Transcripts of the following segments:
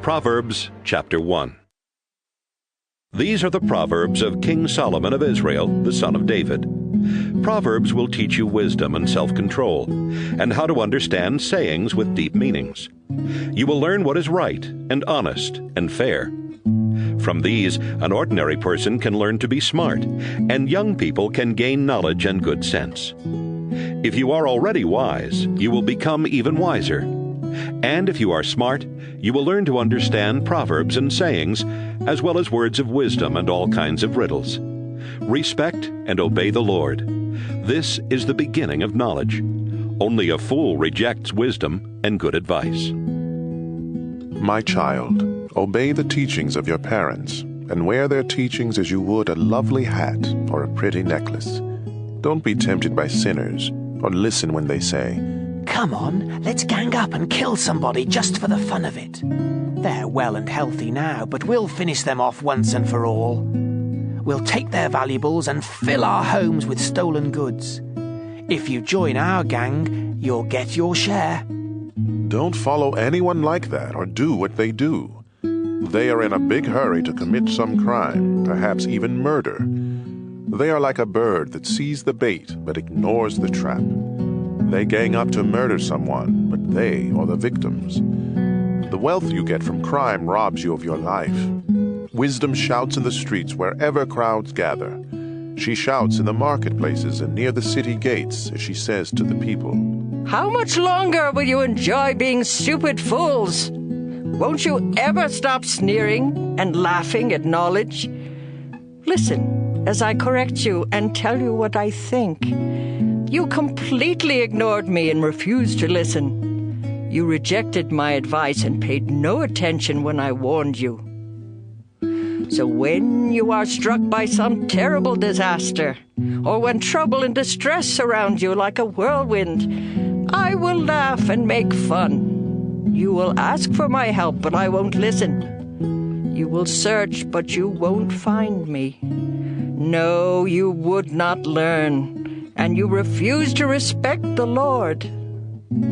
Proverbs chapter 1. These are the Proverbs of King Solomon of Israel, the son of David. Proverbs will teach you wisdom and self-control, and how to understand sayings with deep meanings. You will learn what is right and honest and fair. From these, an ordinary person can learn to be smart, and young people can gain knowledge and good sense. If you are already wise, you will become even wiser. And if you are smart, you will learn to understand proverbs and sayings, as well as words of wisdom and all kinds of riddles. Respect and obey the Lord. This is the beginning of knowledge. Only a fool rejects wisdom and good advice. My child, obey the teachings of your parents, and wear their teachings as you would a lovely hat or a pretty necklace. Don't be tempted by sinners, or listen when they say, "Come on, let's gang up and kill somebody just for the fun of it. They're well and healthy now, but we'll finish them off once and for all. We'll take their valuables and fill our homes with stolen goods. If you join our gang, you'll get your share." Don't follow anyone like that or do what they do. They are in a big hurry to commit some crime, perhaps even murder. They are like a bird that sees the bait but ignores the trap. They gang up to murder someone, but they are the victims. The wealth you get from crime robs you of your life. Wisdom shouts in the streets wherever crowds gather. She shouts in the marketplaces and near the city gates as she says to the people, "How much longer will you enjoy being stupid fools? Won't you ever stop sneering and laughing at knowledge? Listen as I correct you and tell you what I think. You completely ignored me and refused to listen. You rejected my advice and paid no attention when I warned you. So when you are struck by some terrible disaster, or when trouble and distress surround you like a whirlwind, I will laugh and make fun. You will ask for my help, but I won't listen. You will search, but you won't find me. No, you would not learn, and you refused to respect the Lord.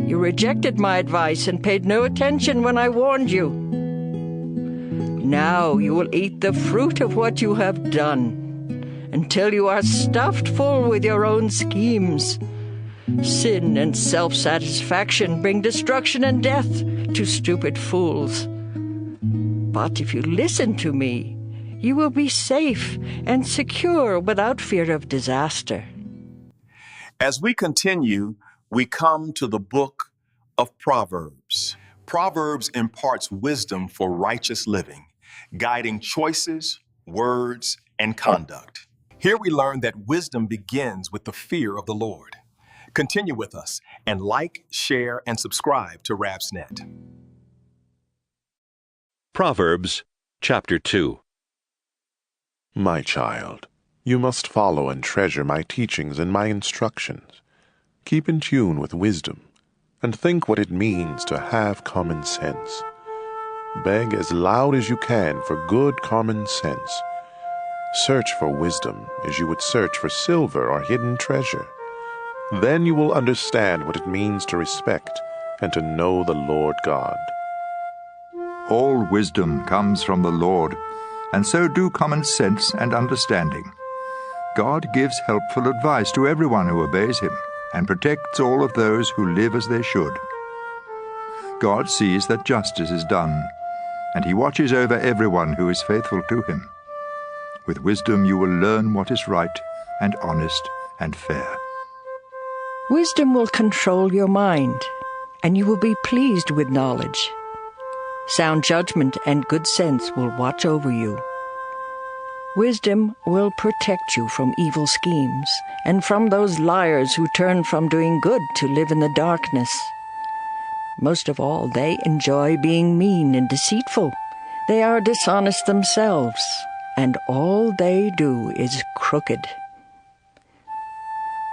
You rejected my advice and paid no attention when I warned you. Now you will eat the fruit of what you have done, until you are stuffed full with your own schemes. Sin and self-satisfaction bring destruction and death to stupid fools. But if you listen to me, you will be safe and secure without fear of disaster." As we continue, we come to the book of Proverbs. Proverbs imparts wisdom for righteous living, guiding choices, words, and conduct. Here we learn that wisdom begins with the fear of the Lord. Continue with us and like, share, and subscribe to Rabsnet. Proverbs chapter 2. My child, you must follow and treasure my teachings and my instructions. Keep in tune with wisdom, and think what it means to have common sense. Beg as loud as you can for good common sense. Search for wisdom as you would search for silver or hidden treasure. Then you will understand what it means to respect and to know the Lord God. All wisdom comes from the Lord, and so do common sense and understanding. God gives helpful advice to everyone who obeys him, and protects all of those who live as they should. God sees that justice is done, and he watches over everyone who is faithful to him. With wisdom you will learn what is right and honest and fair. Wisdom will control your mind, and you will be pleased with knowledge. Sound judgment and good sense will watch over you. Wisdom will protect you from evil schemes, and from those liars who turn from doing good to live in the darkness. Most of all, they enjoy being mean and deceitful. They are dishonest themselves, and all they do is crooked.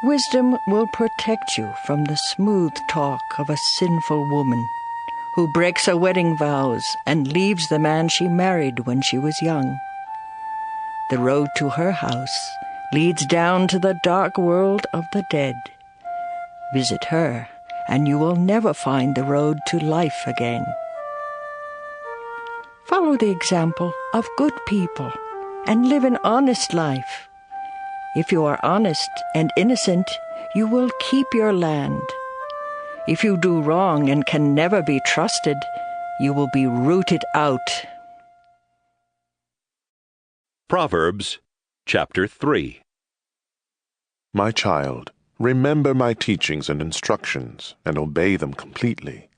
Wisdom will protect you from the smooth talk of a sinful woman who breaks her wedding vows and leaves the man she married when she was young. The road to her house leads down to the dark world of the dead. Visit her, and you will never find the road to life again. Follow the example of good people and live an honest life. If you are honest and innocent, you will keep your land. If you do wrong and can never be trusted, you will be rooted out. Proverbs chapter 3. My child, remember my teachings and instructions and obey them completely.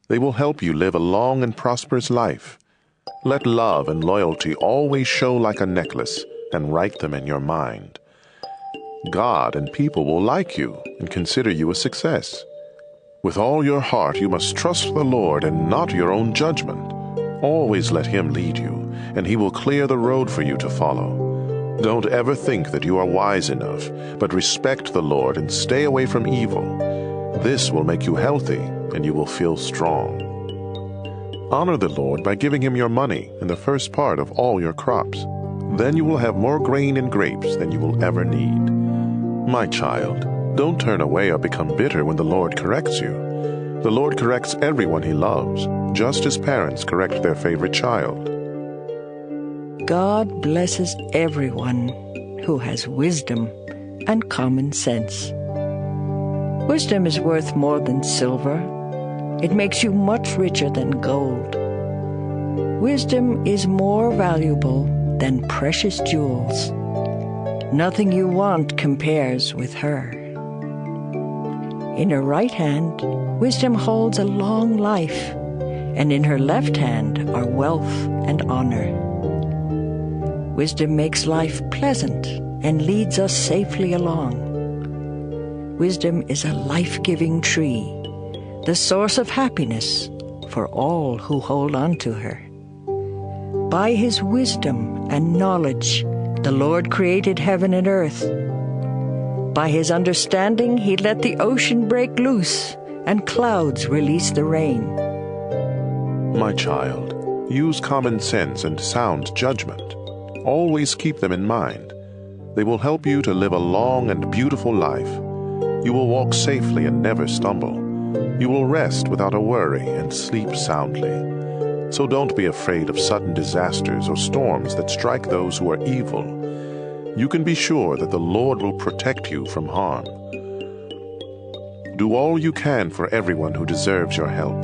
They will help you live a long and prosperous life. Let love and loyalty always show like a necklace, and write them in your mind. God and people will like you and consider you a success. With all your heart you must trust the Lord and not your own judgment. Always let Him lead you, and He will clear the road for you to follow. Don't ever think that you are wise enough, but respect the Lord and stay away from evil. This will make you healthy, and you will feel strong. Honor the Lord by giving Him your money and the first part of all your crops. Then you will have more grain and grapes than you will ever need. My child, don't turn away or become bitter when the Lord corrects you. The Lord corrects everyone He loves, just as parents correct their favorite child. God blesses everyone who has wisdom and common sense. Wisdom is worth more than silver. It makes you much richer than gold. Wisdom is more valuable than precious jewels. Nothing you want compares with her. In her right hand, wisdom holds a long life, and in her left hand are wealth and honor. Wisdom makes life pleasant and leads us safely along. Wisdom is a life-giving tree, the source of happiness for all who hold on to her. By His wisdom and knowledge, the Lord created heaven and earth. By His understanding, He let the ocean break loose and clouds release the rain. My child, use common sense and sound judgment. Always keep them in mind. They will help you to live a long and beautiful life. You will walk safely and never stumble. You will rest without a worry and sleep soundly. So don't be afraid of sudden disasters or storms that strike those who are evil. You can be sure that the Lord will protect you from harm. Do all you can for everyone who deserves your help.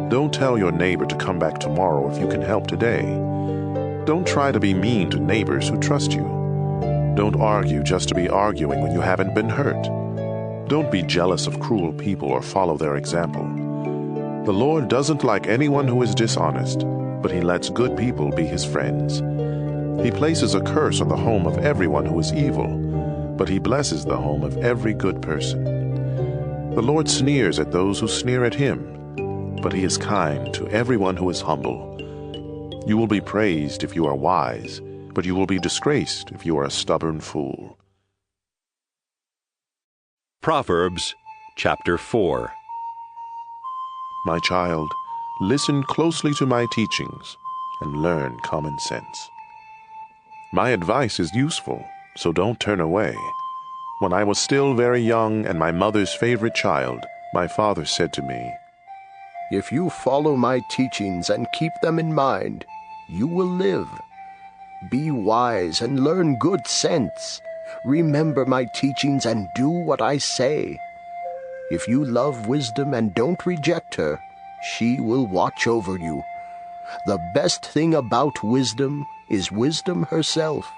Don't tell your neighbor to come back tomorrow if you can help today. Don't try to be mean to neighbors who trust you. Don't argue just to be arguing when you haven't been hurt. Don't be jealous of cruel people or follow their example. The Lord doesn't like anyone who is dishonest, but He lets good people be His friends. He places a curse on the home of everyone who is evil, but He blesses the home of every good person. The Lord sneers at those who sneer at Him, but He is kind to everyone who is humble. You will be praised if you are wise, but you will be disgraced if you are a stubborn fool. Proverbs chapter 4. My child, listen closely to my teachings and learn common sense. My advice is useful, so don't turn away. When I was still very young and my mother's favorite child, my father said to me, "If you follow my teachings and keep them in mind, you will live. Be wise and learn good sense. Remember my teachings and do what I say. If you love wisdom and don't reject her, she will watch over you. The best thing about wisdom is wisdom herself.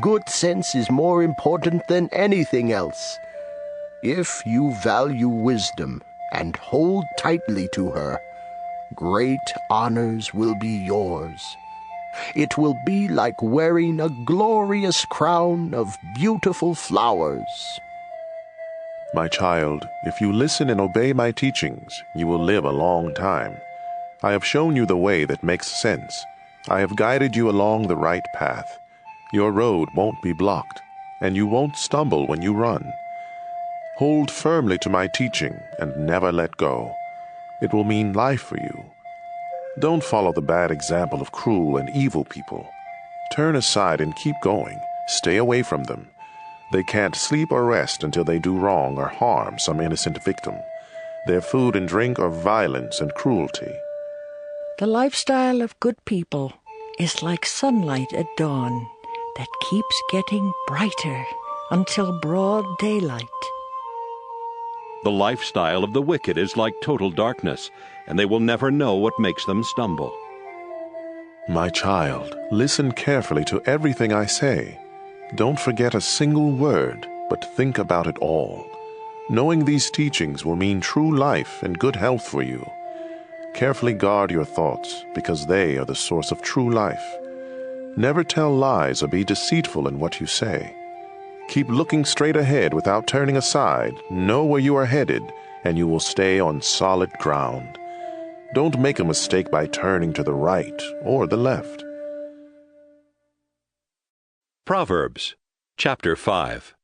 Good sense is more important than anything else. If you value wisdom and hold tightly to her, great honors will be yours. It will be like wearing a glorious crown of beautiful flowers." My child, if you listen and obey my teachings, you will live a long time. I have shown you the way that makes sense. I have guided you along the right path. Your road won't be blocked, and you won't stumble when you run. Hold firmly to my teaching and never let go. It will mean life for you. Don't follow the bad example of cruel and evil people. Turn aside and keep going. Stay away from them. They can't sleep or rest until they do wrong or harm some innocent victim. Their food and drink are violence and cruelty. The lifestyle of good people is like sunlight at dawn that keeps getting brighter until broad daylight. The lifestyle of the wicked is like total darkness, and they will never know what makes them stumble. My child, listen carefully to everything I say. Don't forget a single word, but think about it all. Knowing these teachings will mean true life and good health for you. Carefully guard your thoughts, because they are the source of true life. Never tell lies or be deceitful in what you say. Keep looking straight ahead without turning aside. Know where you are headed, and you will stay on solid ground. Don't make a mistake by turning to the right or the left. Proverbs, chapter 5.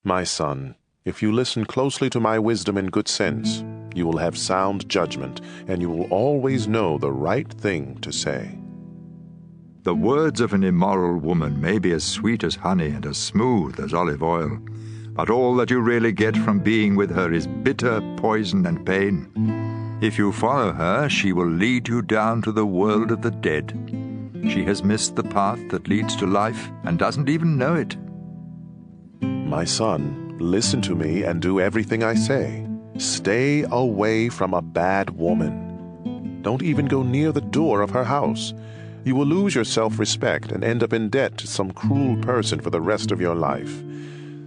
My son, if you listen closely to my wisdom and good sense, you will have sound judgment, and you will always know the right thing to say. The words of an immoral woman may be as sweet as honey and as smooth as olive oil, but all that you really get from being with her is bitter poison and pain. If you follow her, she will lead you down to the world of the dead. She has missed the path that leads to life and doesn't even know it. My son, listen to me and do everything I say. Stay away from a bad woman. Don't even go near the door of her house. You will lose your self-respect and end up in debt to some cruel person for the rest of your life.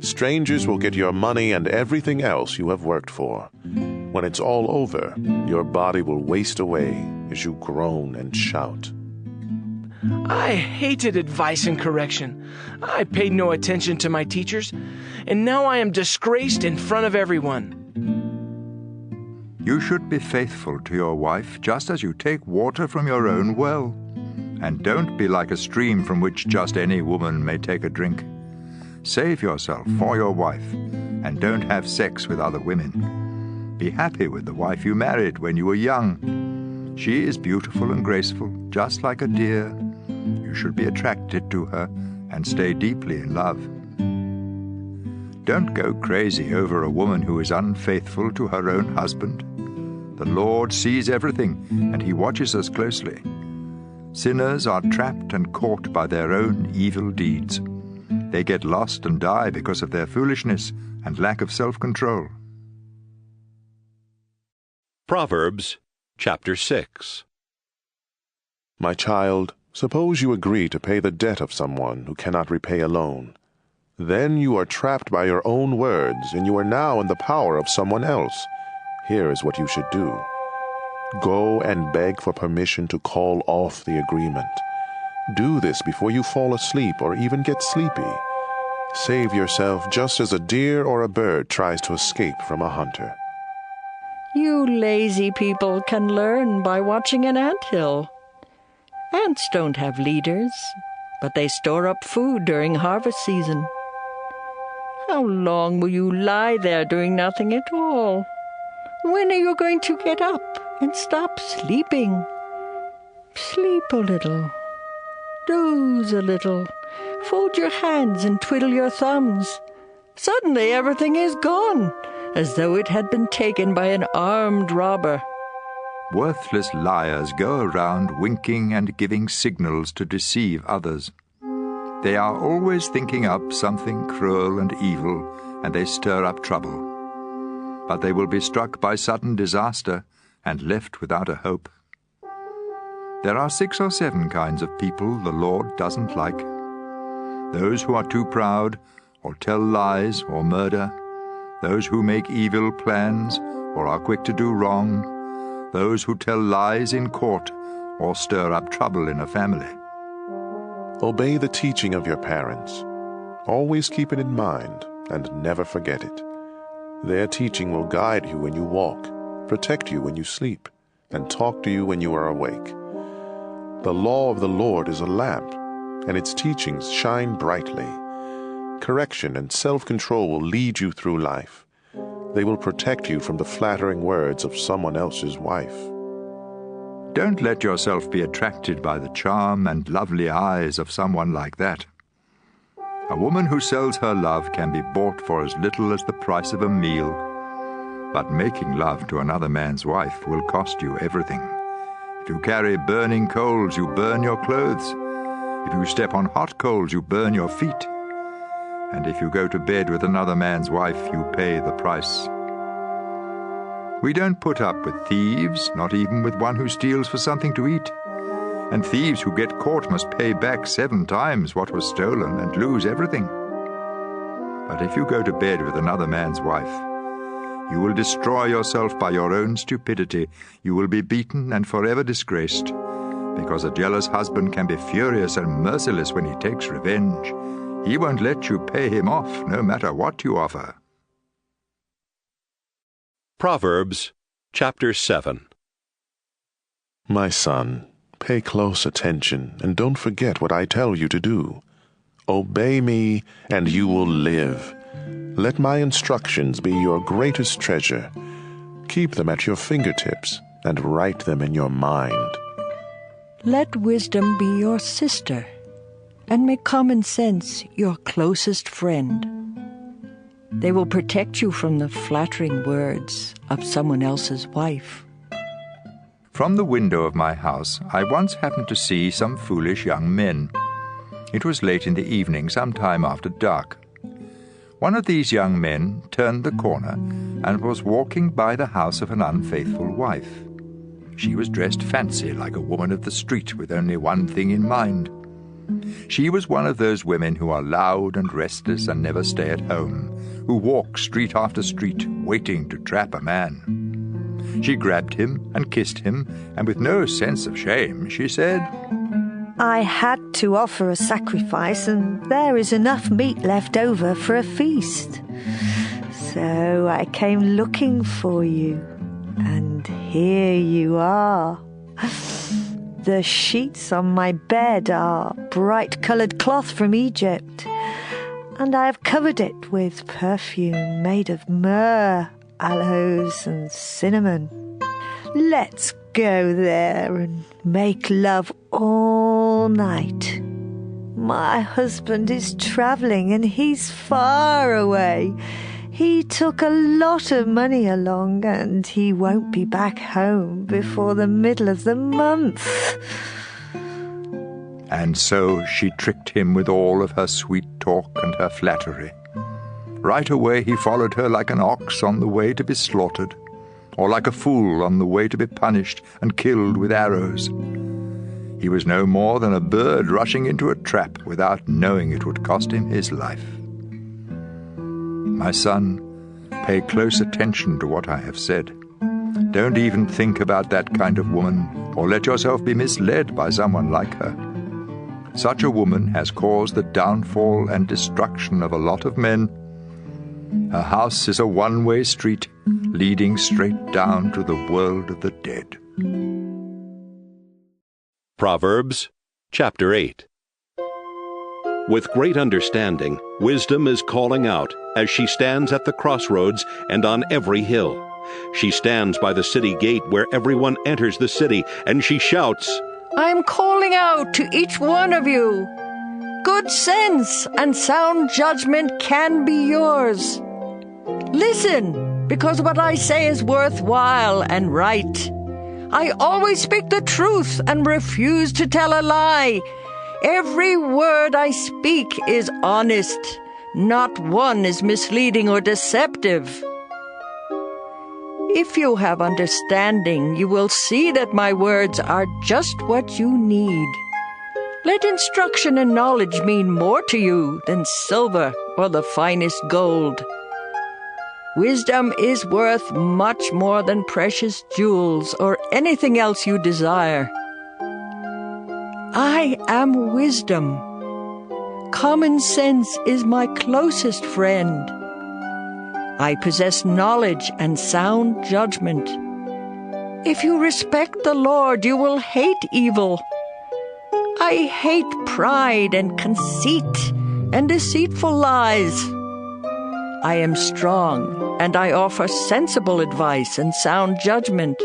Strangers will get your money and everything else you have worked for. When it's all over, your body will waste away as you groan and shout. I hated advice and correction. I paid no attention to my teachers, and now I am disgraced in front of everyone. You should be faithful to your wife just as you take water from your own well. And don't be like a stream from which just any woman may take a drink. Save yourself for your wife, and don't have sex with other women. Be happy with the wife you married when you were young. She is beautiful and graceful, just like a deer. You should be attracted to her and stay deeply in love. Don't go crazy over a woman who is unfaithful to her own husband. The Lord sees everything, and He watches us closely. Sinners are trapped and caught by their own evil deeds. They get lost and die because of their foolishness and lack of self-control. Proverbs, chapter 6. My child, suppose you agree to pay the debt of someone who cannot repay a loan. Then you are trapped by your own words, and you are now in the power of someone else. Here is what you should do. Go and beg for permission to call off the agreement. Do this before you fall asleep or even get sleepy. Save yourself just as a deer or a bird tries to escape from a hunter. You lazy people can learn by watching an anthill. Ants don't have leaders, but they store up food during harvest season. How long will you lie there doing nothing at all? When are you going to get up and stop sleeping? Sleep a little. Doze a little. Fold your hands and twiddle your thumbs. Suddenly everything is gone, as though it had been taken by an armed robber. Worthless liars go around winking and giving signals to deceive others. They are always thinking up something cruel and evil, and they stir up trouble. But they will be struck by sudden disaster and left without a hope. There are 6 or 7 kinds of people the Lord doesn't like. Those who are too proud, or tell lies, or murder. Those who make evil plans, or are quick to do wrong. Those who tell lies in court, or stir up trouble in a family. Obey the teaching of your parents. Always keep it in mind, and never forget it. Their teaching will guide you when you walk, protect you when you sleep, and talk to you when you are awake. The law of the Lord is a lamp, and its teachings shine brightly. Correction and self-control will lead you through life. They will protect you from the flattering words of someone else's wife. Don't let yourself be attracted by the charm and lovely eyes of someone like that. A woman who sells her love can be bought for as little as the price of a meal. But making love to another man's wife will cost you everything. If you carry burning coals, you burn your clothes. If you step on hot coals, you burn your feet. And if you go to bed with another man's wife, you pay the price. We don't put up with thieves, not even with one who steals for something to eat. And thieves who get caught must pay back 7 times what was stolen and lose everything. But if you go to bed with another man's wife, you will destroy yourself by your own stupidity. You will be beaten and forever disgraced, because a jealous husband can be furious and merciless when he takes revenge. He won't let you pay him off, no matter what you offer. Proverbs chapter 7. My son, pay close attention and don't forget what I tell you to do. Obey me, and you will live. Let my instructions be your greatest treasure. Keep them at your fingertips and write them in your mind. Let wisdom be your sister, and make common sense your closest friend. They will protect you from the flattering words of someone else's wife. From the window of my house, I once happened to see some foolish young men. It was late in the evening, some time after dark. One of these young men turned the corner and was walking by the house of an unfaithful wife. She was dressed fancy like a woman of the street with only one thing in mind. She was one of those women who are loud and restless and never stay at home, who walk street after street waiting to trap a man. She grabbed him and kissed him, and with no sense of shame, she said, I had to offer a sacrifice, and there is enough meat left over for a feast. So I came looking for you, and here you are. The sheets on my bed are bright-coloured cloth from Egypt, and I have covered it with perfume made of myrrh, aloes, and cinnamon. Let's go there and make love all night. My husband is travelling and he's far away. He took a lot of money along and he won't be back home before the middle of the month. And so she tricked him with all of her sweet talk and her flattery. Right away he followed her like an ox on the way to be slaughtered, or like a fool on the way to be punished and killed with arrows. He was no more than a bird rushing into a trap without knowing it would cost him his life. My son, pay close attention to what I have said. Don't even think about that kind of woman, or let yourself be misled by someone like her. Such a woman has caused the downfall and destruction of a lot of men. Her house is a one-way street, leading straight down to the world of the dead. Proverbs chapter 8. With great understanding, wisdom is calling out as she stands at the crossroads and on every hill. She stands by the city gate where everyone enters the city, and she shouts, I am calling out to each one of you. Good sense and sound judgment can be yours. Listen, because what I say is worthwhile and right. I always speak the truth and refuse to tell a lie. Every word I speak is honest. Not one is misleading or deceptive. If you have understanding, you will see that my words are just what you need. Let instruction and knowledge mean more to you than silver or the finest gold. Wisdom is worth much more than precious jewels or anything else you desire. I am wisdom. Common sense is my closest friend. I possess knowledge and sound judgment. If you respect the Lord, you will hate evil. I hate pride and conceit and deceitful lies. I am strong, and I offer sensible advice and sound judgment.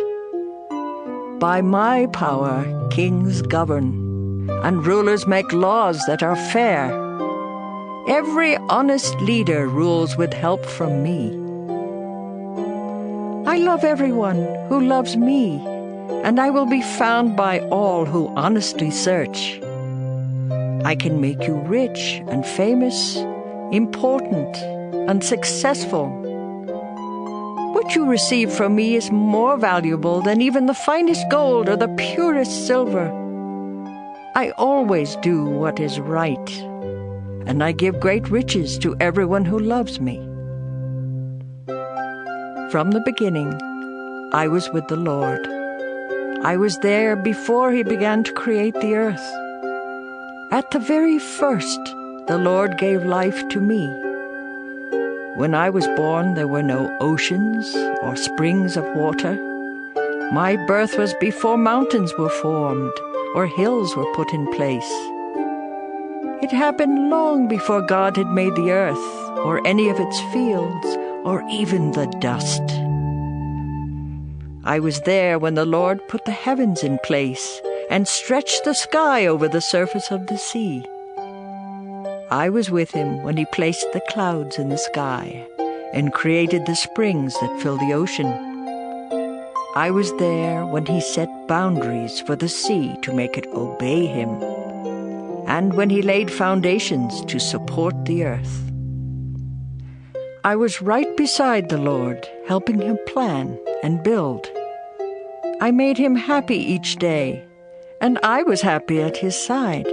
By my power, kings govern, and rulers make laws that are fair. Every honest leader rules with help from me. I love everyone who loves me, and I will be found by all who honestly search. I can make you rich and famous, important and successful. What you receive from me is more valuable than even the finest gold or the purest silver. I always do what is right, and I give great riches to everyone who loves me. From the beginning, I was with the Lord. I was there before He began to create the earth. At the very first, the Lord gave life to me. When I was born, there were no oceans or springs of water. My birth was before mountains were formed or hills were put in place. It happened long before God had made the earth or any of its fields or even the dust. I was there when the Lord put the heavens in place and stretched the sky over the surface of the sea. I was with Him when He placed the clouds in the sky and created the springs that fill the ocean. I was there when He set boundaries for the sea to make it obey Him, and when He laid foundations to support the earth. I was right beside the Lord, helping Him plan and build. I made Him happy each day, and I was happy at His side.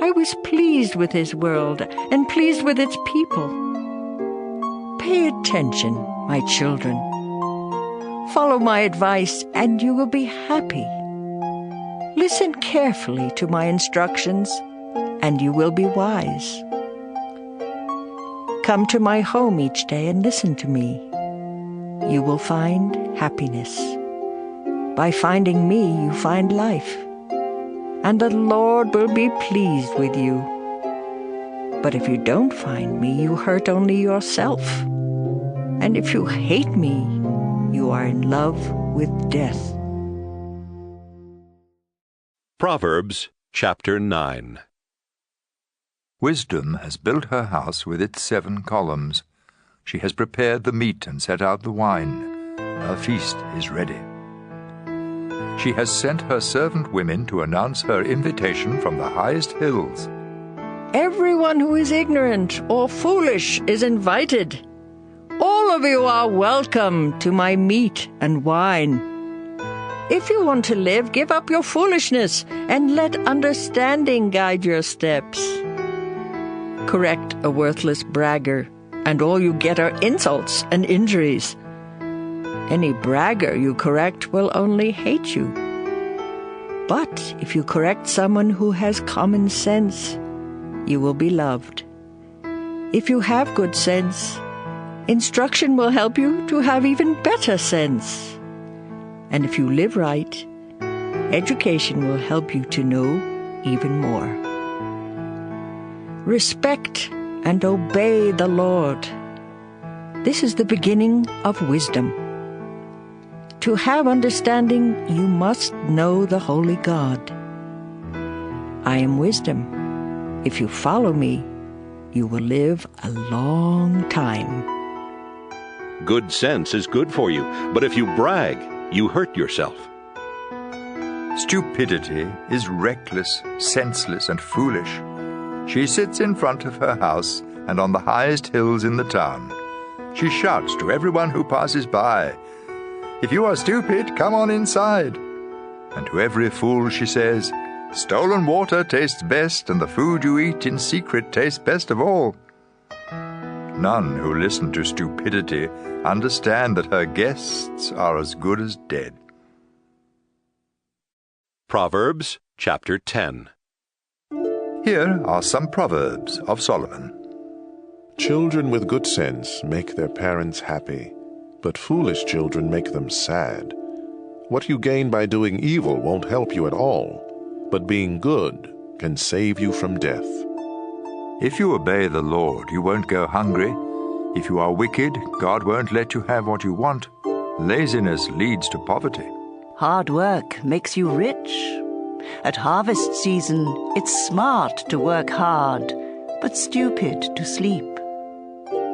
I was pleased with His world and pleased with its people. Pay attention, my children. Follow my advice, and you will be happy. Listen carefully to my instructions, and you will be wise. Come to my home each day and listen to me. You will find happiness. By finding me, you find life. And the Lord will be pleased with you. But if you don't find me, you hurt only yourself. And if you hate me, you are in love with death. Proverbs chapter 9. Wisdom has built her house with its 7 columns. She has prepared the meat and set out the wine. Her feast is ready. She has sent her servant women to announce her invitation from the highest hills. Everyone who is ignorant or foolish is invited. All of you are welcome to my meat and wine. If you want to live, give up your foolishness and let understanding guide your steps. Correct a worthless bragger, and all you get are insults and injuries. Any bragger you correct will only hate you. But if you correct someone who has common sense, you will be loved. If you have good sense, instruction will help you to have even better sense. And if you live right, education will help you to know even more. Respect and obey the Lord. This is the beginning of wisdom. To have understanding, you must know the holy God. I am wisdom. If you follow me, you will live a long time. Good sense is good for you, but if you brag, you hurt yourself. Stupidity is reckless, senseless, and foolish. She sits in front of her house and on the highest hills in the town. She shouts to everyone who passes by, "If you are stupid, come on inside." And to every fool she says, "Stolen water tastes best, and the food you eat in secret tastes best of all." None who listen to stupidity understand that her guests are as good as dead. Proverbs chapter 10. Here are some Proverbs of Solomon. Children with good sense make their parents happy, but foolish children make them sad. What you gain by doing evil won't help you at all, but being good can save you from death. If you obey the Lord, you won't go hungry. If you are wicked, God won't let you have what you want. Laziness leads to poverty. Hard work makes you rich. At harvest season, it's smart to work hard, but stupid to sleep.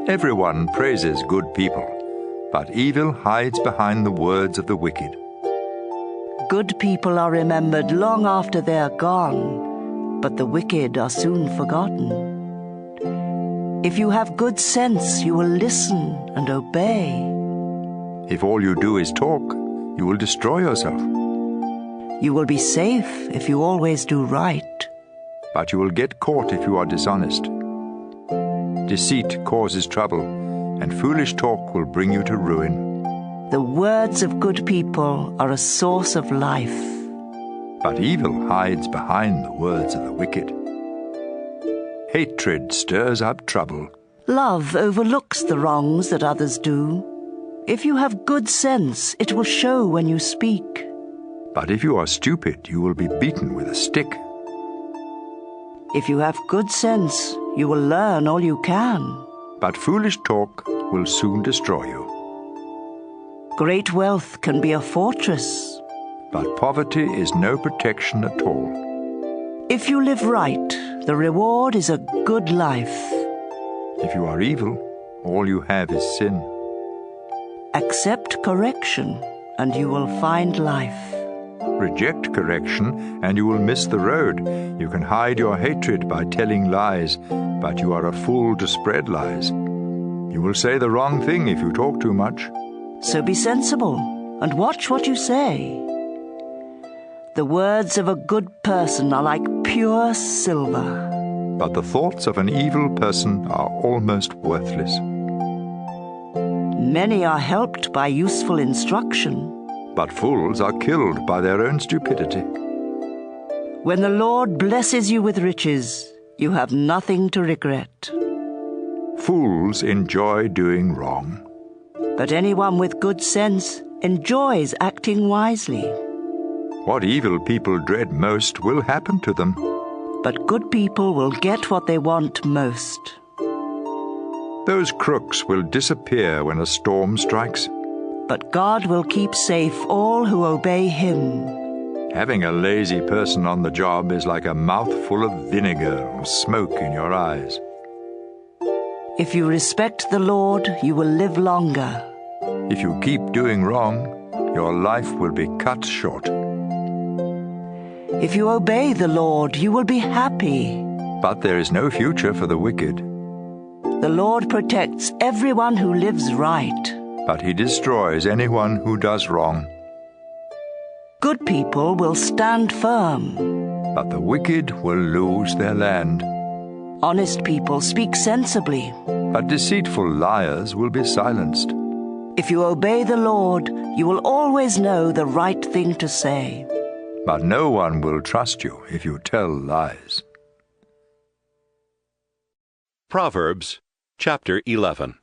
Everyone praises good people, but evil hides behind the words of the wicked. Good people are remembered long after they are gone, but the wicked are soon forgotten. If you have good sense, you will listen and obey. If all you do is talk, you will destroy yourself. You will be safe if you always do right. But you will get caught if you are dishonest. Deceit causes trouble, and foolish talk will bring you to ruin. The words of good people are a source of life. But evil hides behind the words of the wicked. Hatred stirs up trouble. Love overlooks the wrongs that others do. If you have good sense, it will show when you speak. But if you are stupid, you will be beaten with a stick. If you have good sense, you will learn all you can. But foolish talk will soon destroy you. Great wealth can be a fortress. But poverty is no protection at all. If you live right, the reward is a good life. If you are evil, all you have is sin. Accept correction, and you will find life. Reject correction, and you will miss the road. You can hide your hatred by telling lies, but you are a fool to spread lies. You will say the wrong thing if you talk too much. So be sensible, and watch what you say. The words of a good person are like pure silver. But the thoughts of an evil person are almost worthless. Many are helped by useful instruction. But fools are killed by their own stupidity. When the Lord blesses you with riches, you have nothing to regret. Fools enjoy doing wrong. But anyone with good sense enjoys acting wisely. What evil people dread most will happen to them. But good people will get what they want most. Those crooks will disappear when a storm strikes. But God will keep safe all who obey Him. Having a lazy person on the job is like a mouthful of vinegar or smoke in your eyes. If you respect the Lord, you will live longer. If you keep doing wrong, your life will be cut short. If you obey the Lord, you will be happy. But there is no future for the wicked. The Lord protects everyone who lives right. But He destroys anyone who does wrong. Good people will stand firm. But the wicked will lose their land. Honest people speak sensibly. But deceitful liars will be silenced. If you obey the Lord, you will always know the right thing to say. But no one will trust you if you tell lies. Proverbs chapter 11.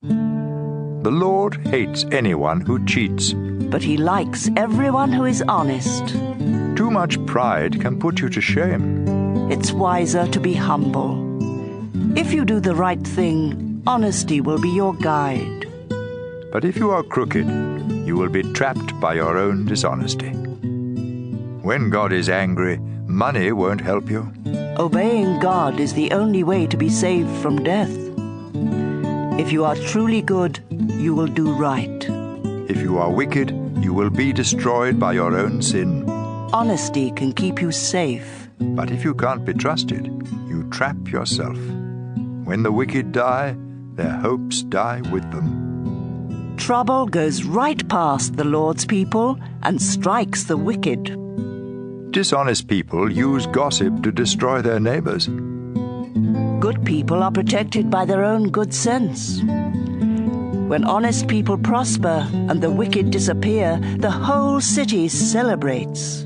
The Lord hates anyone who cheats. But He likes everyone who is honest. Too much pride can put you to shame. It's wiser to be humble. If you do the right thing, honesty will be your guide. But if you are crooked, you will be trapped by your own dishonesty. When God is angry, money won't help you. Obeying God is the only way to be saved from death. If you are truly good, you will do right. If you are wicked, you will be destroyed by your own sin. Honesty can keep you safe. But if you can't be trusted, you trap yourself. When the wicked die, their hopes die with them. Trouble goes right past the Lord's people and strikes the wicked. Dishonest people use gossip to destroy their neighbors. Good people are protected by their own good sense. When honest people prosper and the wicked disappear, the whole city celebrates.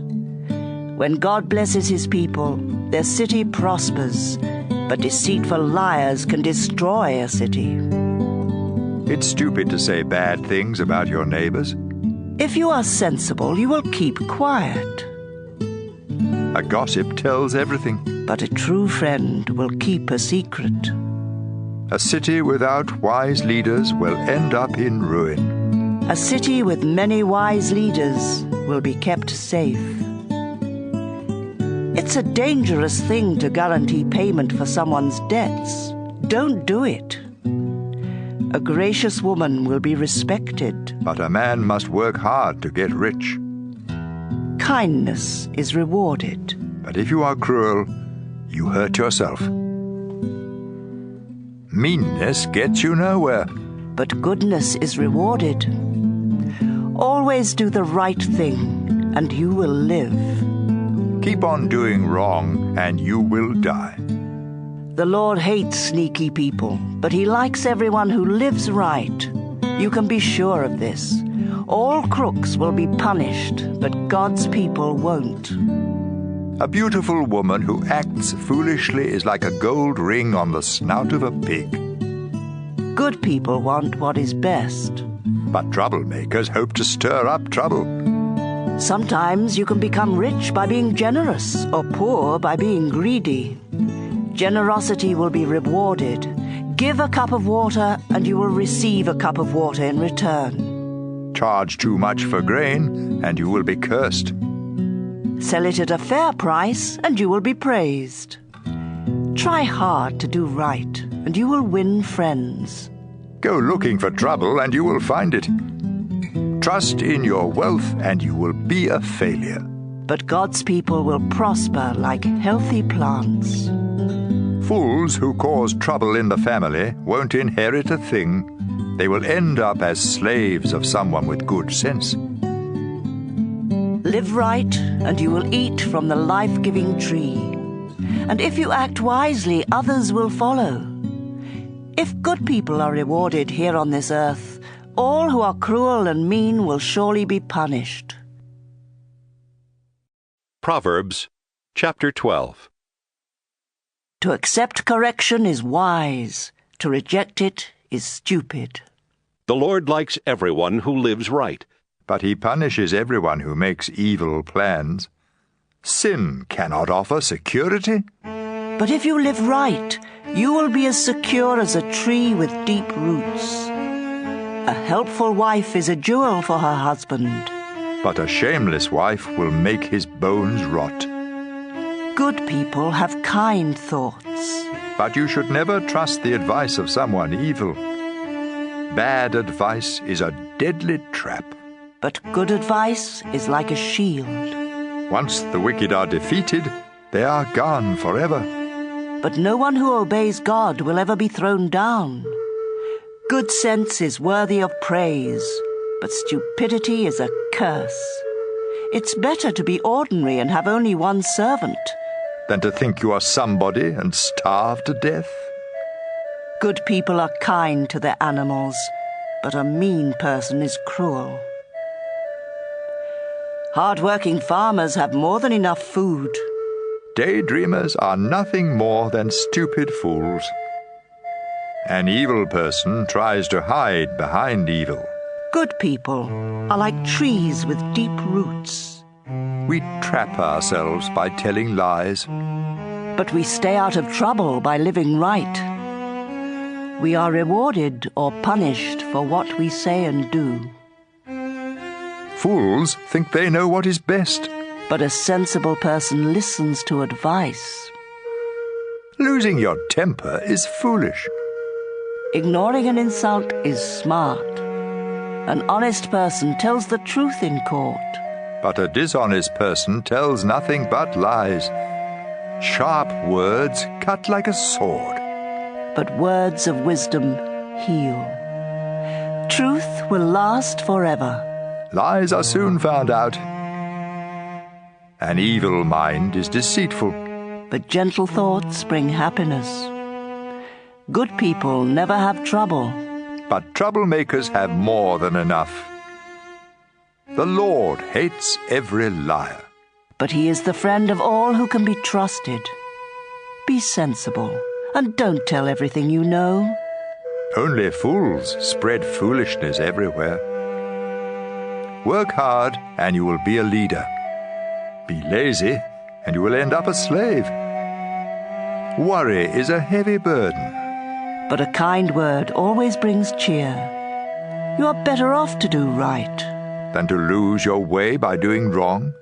When God blesses His people, their city prospers, but deceitful liars can destroy a city. It's stupid to say bad things about your neighbors. If you are sensible, you will keep quiet. A gossip tells everything. But a true friend will keep a secret. A city without wise leaders will end up in ruin. A city with many wise leaders will be kept safe. It's a dangerous thing to guarantee payment for someone's debts. Don't do it. A gracious woman will be respected. But a man must work hard to get rich. kindness is rewarded. But if you are cruel, you hurt yourself. Meanness gets you nowhere. But goodness is rewarded. Always do the right thing, and you will live. Keep on doing wrong, and you will die. The Lord hates sneaky people, but He likes everyone who lives right. You can be sure of this. All crooks will be punished, but God's people won't. A beautiful woman who acts foolishly is like a gold ring on the snout of a pig. Good people want what is best. But troublemakers hope to stir up trouble. Sometimes you can become rich by being generous, or poor by being greedy. Generosity will be rewarded. Give a cup of water, and you will receive a cup of water in return. Charge too much for grain, and you will be cursed. Sell it at a fair price, and you will be praised. Try hard to do right, and you will win friends. Go looking for trouble, and you will find it. Trust in your wealth, and you will be a failure. But God's people will prosper like healthy plants. Fools who cause trouble in the family won't inherit a thing. They will end up as slaves of someone with good sense. Live right, and you will eat from the life-giving tree. And if you act wisely, others will follow. If good people are rewarded here on this earth, all who are cruel and mean will surely be punished. Proverbs chapter 12. To accept correction is wise. To reject it is stupid. The Lord likes everyone who lives right. But He punishes everyone who makes evil plans. Sin cannot offer security. But if you live right, you will be as secure as a tree with deep roots. A helpful wife is a jewel for her husband. But a shameless wife will make his bones rot. Good people have kind thoughts. But you should never trust the advice of someone evil. Bad advice is a deadly trap. But good advice is like a shield. Once the wicked are defeated, they are gone forever. But no one who obeys God will ever be thrown down. Good sense is worthy of praise, but stupidity is a curse. It's better to be ordinary and have only one servant than to think you are somebody and starve to death. Good people are kind to their animals, but a mean person is cruel. Hard-working farmers have more than enough food. Daydreamers are nothing more than stupid fools. An evil person tries to hide behind evil. Good people are like trees with deep roots. We trap ourselves by telling lies. But we stay out of trouble by living right. We are rewarded or punished for what we say and do. Fools think they know what is best. But a sensible person listens to advice. Losing your temper is foolish. Ignoring an insult is smart. An honest person tells the truth in court. But a dishonest person tells nothing but lies. Sharp words cut like a sword. But words of wisdom heal. Truth will last forever. Lies are soon found out. An evil mind is deceitful. But gentle thoughts bring happiness. Good people never have trouble. But troublemakers have more than enough. The Lord hates every liar. But He is the friend of all who can be trusted. Be sensible, and don't tell everything you know. Only fools spread foolishness everywhere. Work hard, and you will be a leader. Be lazy, and you will end up a slave. Worry is a heavy burden. But a kind word always brings cheer. You are better off to do right than to lose your way by doing wrong.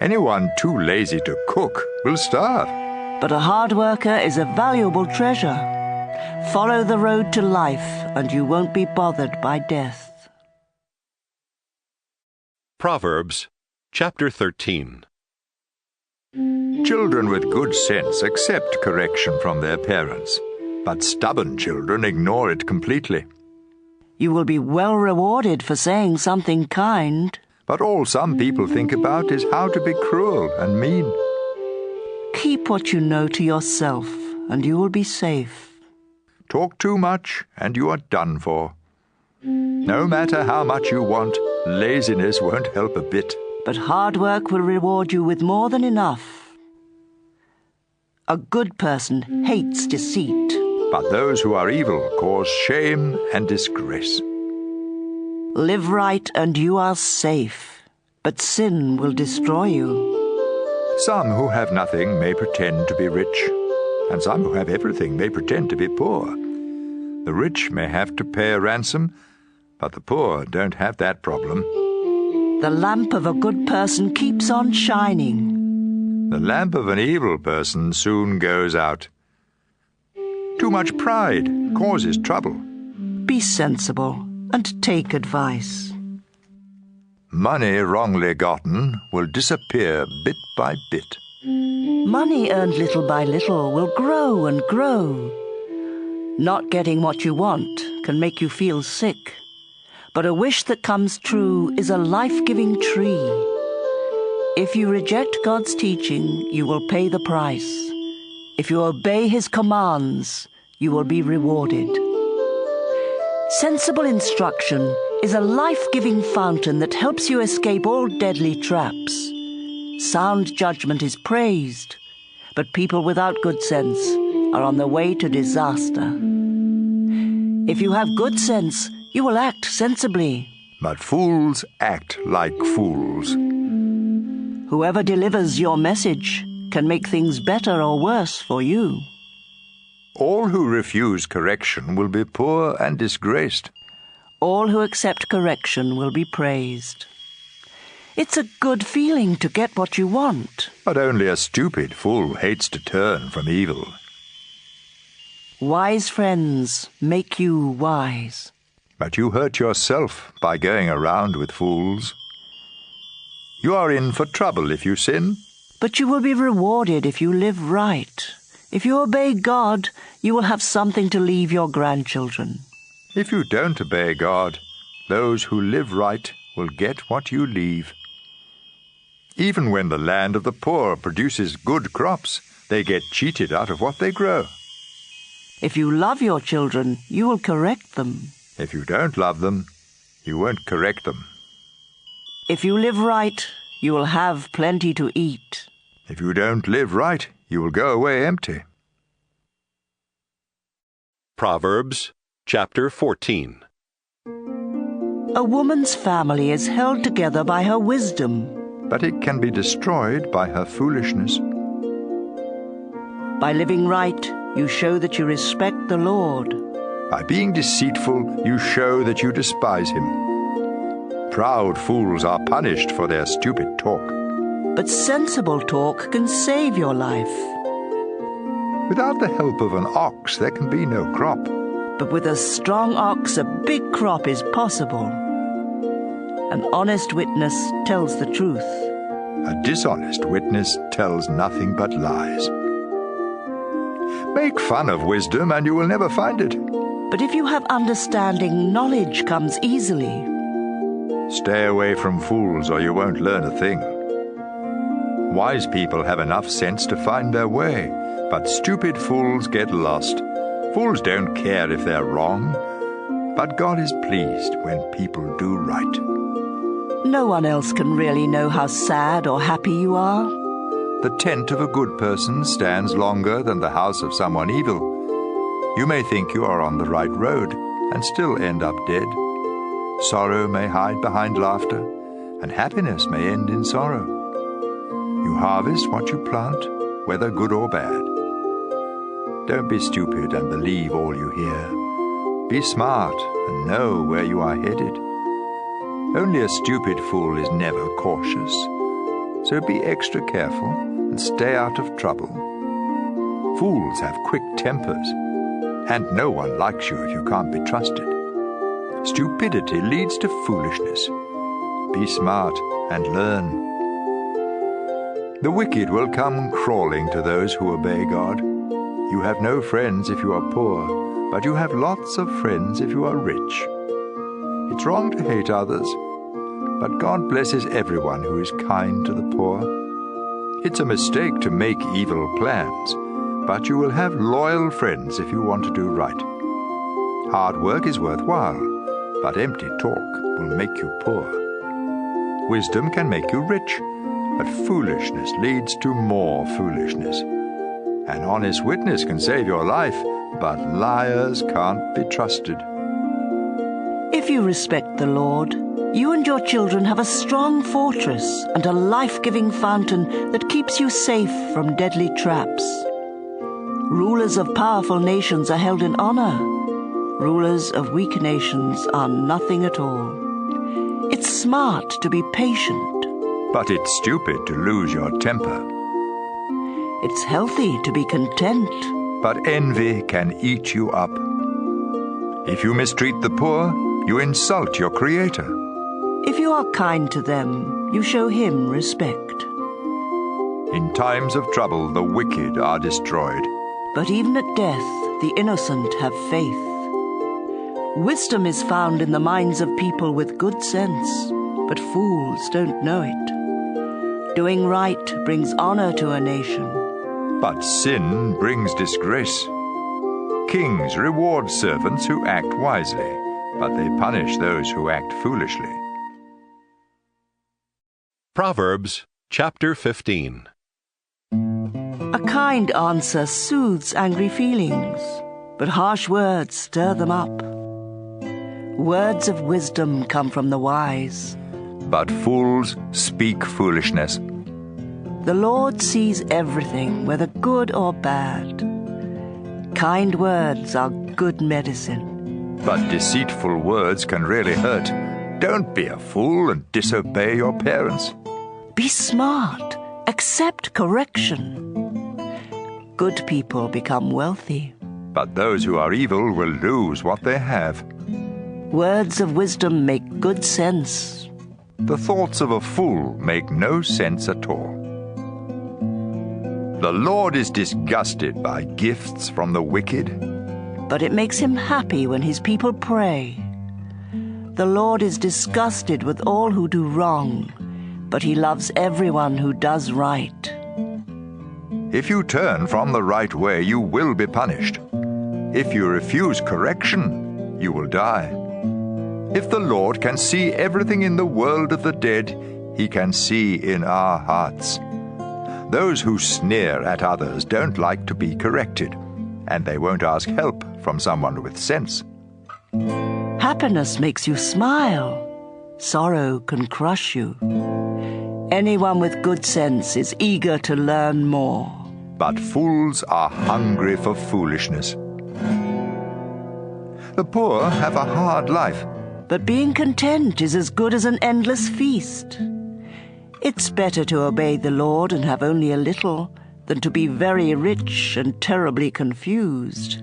Anyone too lazy to cook will starve. But a hard worker is a valuable treasure. Follow the road to life, and you won't be bothered by death. Proverbs Chapter 13. Children with good sense accept correction from their parents, but stubborn children ignore it completely. You will be well rewarded for saying something kind. But all some people think about is how to be cruel and mean. Keep what you know to yourself, and you will be safe. Talk too much, and you are done for. No matter how much you want, laziness won't help a bit. But hard work will reward you with more than enough. A good person hates deceit. But those who are evil cause shame and disgrace. Live right and you are safe, but sin will destroy you. Some who have nothing may pretend to be rich, and some who have everything may pretend to be poor. The rich may have to pay a ransom, but the poor don't have that problem. The lamp of a good person keeps on shining. The lamp of an evil person soon goes out. Too much pride causes trouble. Be sensible and take advice. Money wrongly gotten will disappear bit by bit. Money earned little by little will grow and grow. Not getting what you want can make you feel sick, but a wish that comes true is a life-giving tree. If you reject God's teaching, you will pay the price. If you obey His commands, you will be rewarded. Sensible instruction is a life-giving fountain that helps you escape all deadly traps. Sound judgment is praised, but people without good sense are on the way to disaster. If you have good sense, you will act sensibly. But fools act like fools. Whoever delivers your message can make things better or worse for you. All who refuse correction will be poor and disgraced. All who accept correction will be praised. It's a good feeling to get what you want. But only a stupid fool hates to turn from evil. Wise friends make you wise. But you hurt yourself by going around with fools. You are in for trouble if you sin. But you will be rewarded if you live right. If you obey God, you will have something to leave your grandchildren. If you don't obey God, those who live right will get what you leave. Even when the land of the poor produces good crops, they get cheated out of what they grow. If you love your children, you will correct them. If you don't love them, you won't correct them. If you live right, you will have plenty to eat. If you don't live right, you will go away empty. Proverbs chapter 14. A woman's family is held together by her wisdom. But it can be destroyed by her foolishness. By living right, you show that you respect the Lord. By being deceitful, you show that you despise Him. Proud fools are punished for their stupid talk. But sensible talk can save your life. Without the help of an ox, there can be no crop. But with a strong ox, a big crop is possible. An honest witness tells the truth. A dishonest witness tells nothing but lies. Make fun of wisdom and you will never find it. But if you have understanding, knowledge comes easily. Stay away from fools or you won't learn a thing. Wise people have enough sense to find their way, but stupid fools get lost. Fools don't care if they're wrong, but God is pleased when people do right. No one else can really know how sad or happy you are. The tent of a good person stands longer than the house of someone evil. You may think you are on the right road and still end up dead. Sorrow may hide behind laughter, and happiness may end in sorrow. You harvest what you plant, whether good or bad. Don't be stupid and believe all you hear. Be smart and know where you are headed. Only a stupid fool is never cautious. So be extra careful and stay out of trouble. Fools have quick tempers, and no one likes you if you can't be trusted. Stupidity leads to foolishness. Be smart and learn. The wicked will come crawling to those who obey God. You have no friends if you are poor, but you have lots of friends if you are rich. It's wrong to hate others, but God blesses everyone who is kind to the poor. It's a mistake to make evil plans, but you will have loyal friends if you want to do right. Hard work is worthwhile, but empty talk will make you poor. Wisdom can make you rich, but foolishness leads to more foolishness. An honest witness can save your life, but liars can't be trusted. If you respect the Lord, you and your children have a strong fortress and a life-giving fountain that keeps you safe from deadly traps. Rulers of powerful nations are held in honor. Rulers of weak nations are nothing at all. It's smart to be patient. But it's stupid to lose your temper. It's healthy to be content. But envy can eat you up. If you mistreat the poor, you insult your Creator. If you are kind to them, you show him respect. In times of trouble, the wicked are destroyed. But even at death, the innocent have faith. Wisdom is found in the minds of people with good sense, but fools don't know it. Doing right brings honor to a nation. But sin brings disgrace. Kings reward servants who act wisely, but they punish those who act foolishly. Proverbs chapter 15. A kind answer soothes angry feelings, but harsh words stir them up. Words of wisdom come from the wise, but fools speak foolishness. The Lord sees everything, whether good or bad. Kind words are good medicine. But deceitful words can really hurt. Don't be a fool and disobey your parents. Be smart. Accept correction. Good people become wealthy. But those who are evil will lose what they have. Words of wisdom make good sense. The thoughts of a fool make no sense at all. The Lord is disgusted by gifts from the wicked, but it makes him happy when his people pray. The Lord is disgusted with all who do wrong, but he loves everyone who does right. If you turn from the right way, you will be punished. If you refuse correction, you will die. If the Lord can see everything in the world of the dead, he can see in our hearts. Those who sneer at others don't like to be corrected, and they won't ask help from someone with sense. Happiness makes you smile. Sorrow can crush you. Anyone with good sense is eager to learn more. But fools are hungry for foolishness. The poor have a hard life, but being content is as good as an endless feast. It's better to obey the Lord and have only a little than to be very rich and terribly confused.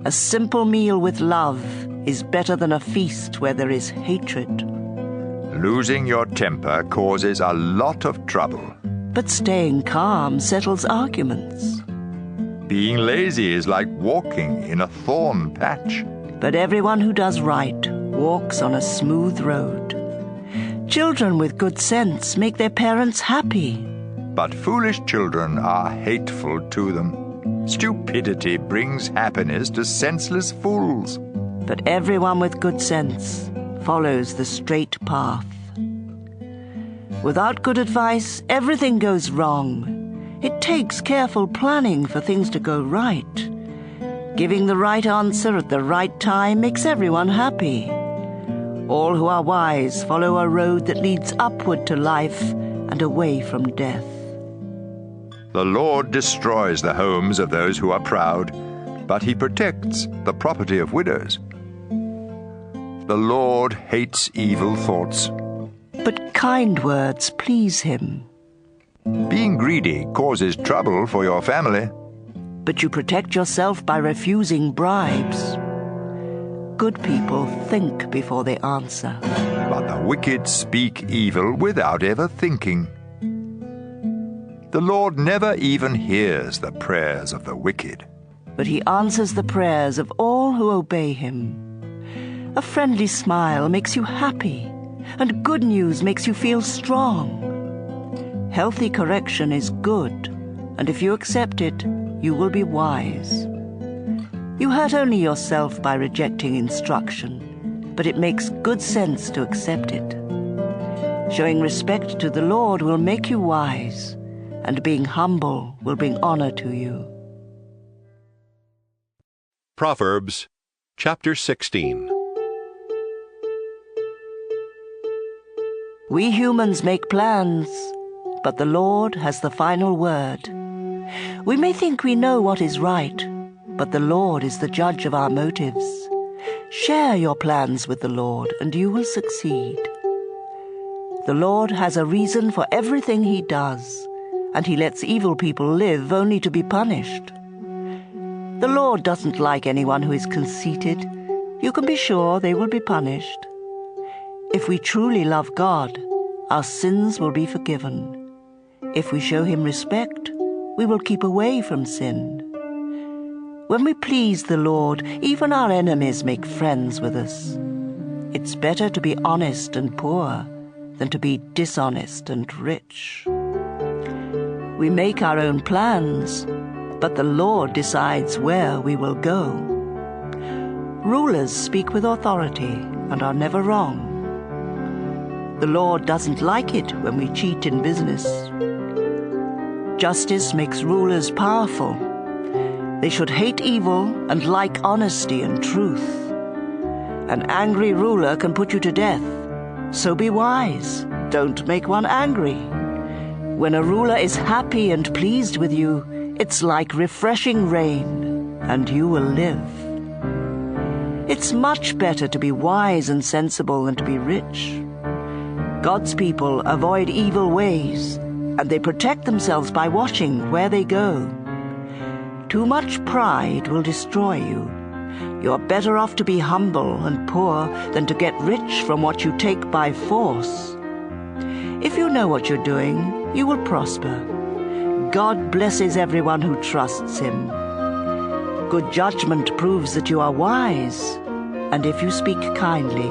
A simple meal with love is better than a feast where there is hatred. Losing your temper causes a lot of trouble. But staying calm settles arguments. Being lazy is like walking in a thorn patch. But everyone who does right walks on a smooth road. Children with good sense make their parents happy. But foolish children are hateful to them. Stupidity brings happiness to senseless fools. But everyone with good sense follows the straight path. Without good advice, everything goes wrong. It takes careful planning for things to go right. Giving the right answer at the right time makes everyone happy. All who are wise follow a road that leads upward to life and away from death. The Lord destroys the homes of those who are proud, but he protects the property of widows. The Lord hates evil thoughts, but kind words please him. Being greedy causes trouble for your family, but you protect yourself by refusing bribes. Good people think before they answer, but the wicked speak evil without ever thinking. The Lord never even hears the prayers of the wicked. But he answers the prayers of all who obey him. A friendly smile makes you happy, and good news makes you feel strong. Healthy correction is good, and if you accept it, you will be wise. You hurt only yourself by rejecting instruction, but it makes good sense to accept it. Showing respect to the Lord will make you wise, and being humble will bring honor to you. Proverbs chapter 16. We humans make plans, but the Lord has the final word. We may think we know what is right, but the Lord is the judge of our motives. Share your plans with the Lord, and you will succeed. The Lord has a reason for everything he does, and he lets evil people live only to be punished. The Lord doesn't like anyone who is conceited. You can be sure they will be punished. If we truly love God, our sins will be forgiven. If we show him respect, we will keep away from sin. When we please the Lord, even our enemies make friends with us. It's better to be honest and poor than to be dishonest and rich. We make our own plans, but the Lord decides where we will go. Rulers speak with authority and are never wrong. The Lord doesn't like it when we cheat in business. Justice makes rulers powerful. They should hate evil and like honesty and truth. An angry ruler can put you to death, so be wise. Don't make one angry. When a ruler is happy and pleased with you, it's like refreshing rain, and you will live. It's much better to be wise and sensible than to be rich. God's people avoid evil ways, and they protect themselves by watching where they go. Too much pride will destroy you. You're better off to be humble and poor than to get rich from what you take by force. If you know what you're doing, you will prosper. God blesses everyone who trusts him. Good judgment proves that you are wise, and if you speak kindly,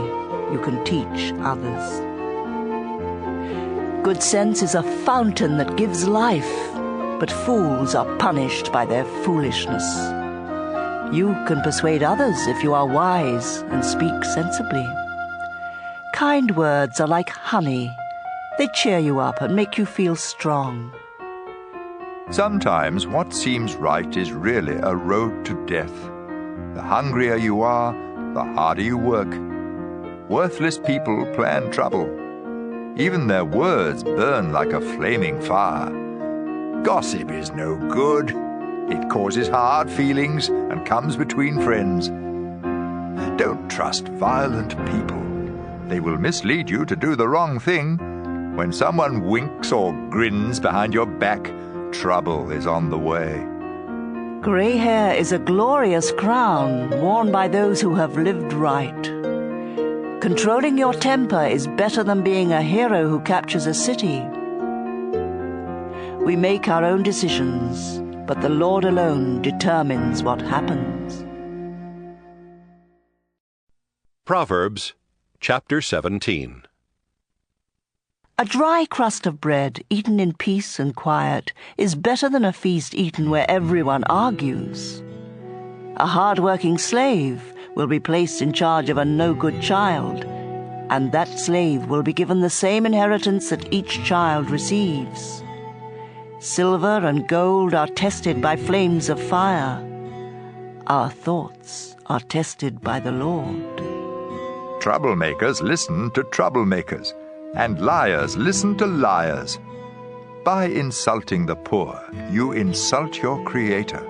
you can teach others. Good sense is a fountain that gives life, but fools are punished by their foolishness. You can persuade others if you are wise and speak sensibly. Kind words are like honey. They cheer you up and make you feel strong. Sometimes what seems right is really a road to death. The hungrier you are, the harder you work. Worthless people plan trouble. Even their words burn like a flaming fire. Gossip is no good. It causes hard feelings and comes between friends. Don't trust violent people. They will mislead you to do the wrong thing. When someone winks or grins behind your back, trouble is on the way. Grey hair is a glorious crown worn by those who have lived right. Controlling your temper is better than being a hero who captures a city. We make our own decisions, but the Lord alone determines what happens. Proverbs chapter 17. A dry crust of bread eaten in peace and quiet is better than a feast eaten where everyone argues. A hard-working slave will be placed in charge of a no-good child, and that slave will be given the same inheritance that each child receives. Silver and gold are tested by flames of fire. Our thoughts are tested by the Lord. Troublemakers listen to troublemakers, and liars listen to liars. By insulting the poor, you insult your Creator.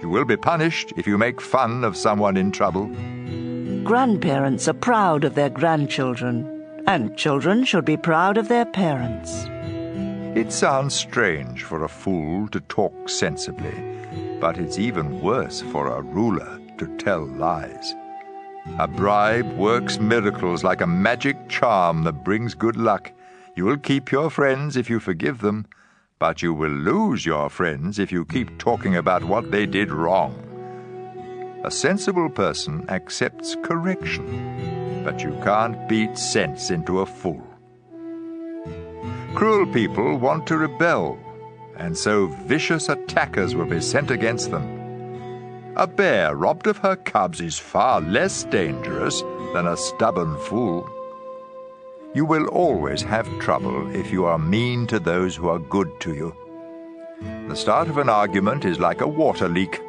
You will be punished if you make fun of someone in trouble. Grandparents are proud of their grandchildren, and children should be proud of their parents. It sounds strange for a fool to talk sensibly, but it's even worse for a ruler to tell lies. A bribe works miracles like a magic charm that brings good luck. You will keep your friends if you forgive them, but you will lose your friends if you keep talking about what they did wrong. A sensible person accepts correction, but you can't beat sense into a fool. Cruel people want to rebel, and so vicious attackers will be sent against them. A bear robbed of her cubs is far less dangerous than a stubborn fool. You will always have trouble if you are mean to those who are good to you. The start of an argument is like a water leak,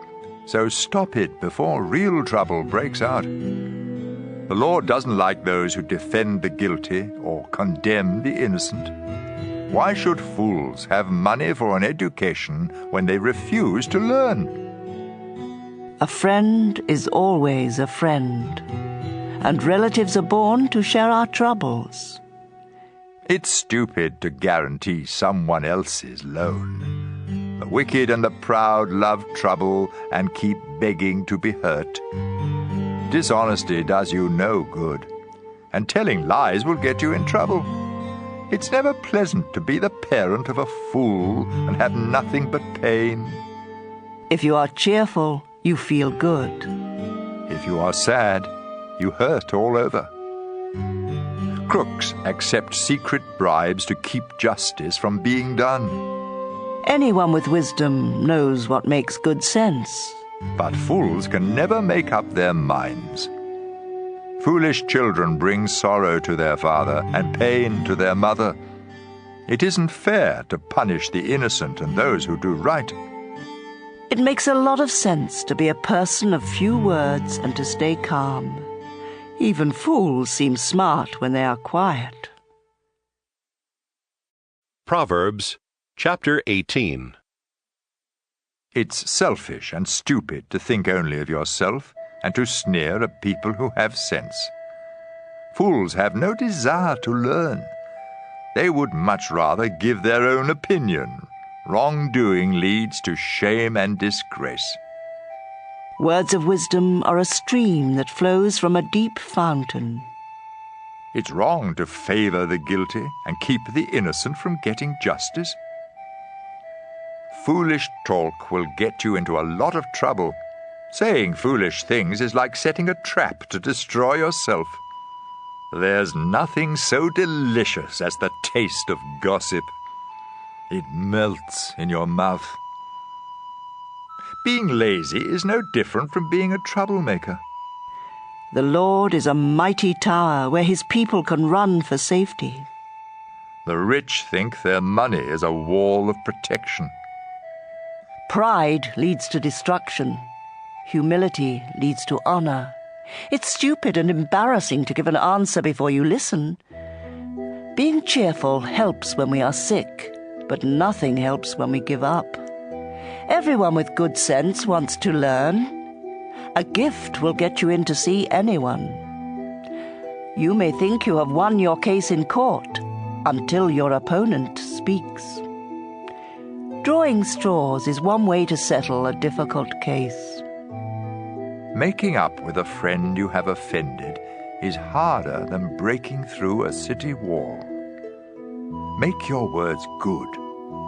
so stop it before real trouble breaks out. The Lord doesn't like those who defend the guilty or condemn the innocent. Why should fools have money for an education when they refuse to learn? A friend is always a friend, and relatives are born to share our troubles. It's stupid to guarantee someone else's loan. The wicked and the proud love trouble and keep begging to be hurt. Dishonesty does you no good, and telling lies will get you in trouble. It's never pleasant to be the parent of a fool and have nothing but pain. If you are cheerful, you feel good. If you are sad, you hurt all over. Crooks accept secret bribes to keep justice from being done. Anyone with wisdom knows what makes good sense. But fools can never make up their minds. Foolish children bring sorrow to their father and pain to their mother. It isn't fair to punish the innocent and those who do right. It makes a lot of sense to be a person of few words and to stay calm. Even fools seem smart when they are quiet. Proverbs chapter 18. It's selfish and stupid to think only of yourself and to sneer at people who have sense. Fools have no desire to learn. They would much rather give their own opinion. Wrongdoing leads to shame and disgrace. Words of wisdom are a stream that flows from a deep fountain. It's wrong to favor the guilty and keep the innocent from getting justice. Foolish talk will get you into a lot of trouble. Saying foolish things is like setting a trap to destroy yourself. There's nothing so delicious as the taste of gossip. It melts in your mouth. Being lazy is no different from being a troublemaker. The Lord is a mighty tower where his people can run for safety. The rich think their money is a wall of protection. Pride leads to destruction. Humility leads to honor. It's stupid and embarrassing to give an answer before you listen. Being cheerful helps when we are sick, but nothing helps when we give up. Everyone with good sense wants to learn. A gift will get you in to see anyone. You may think you have won your case in court until your opponent speaks. Drawing straws is one way to settle a difficult case. Making up with a friend you have offended is harder than breaking through a city wall. Make your words good.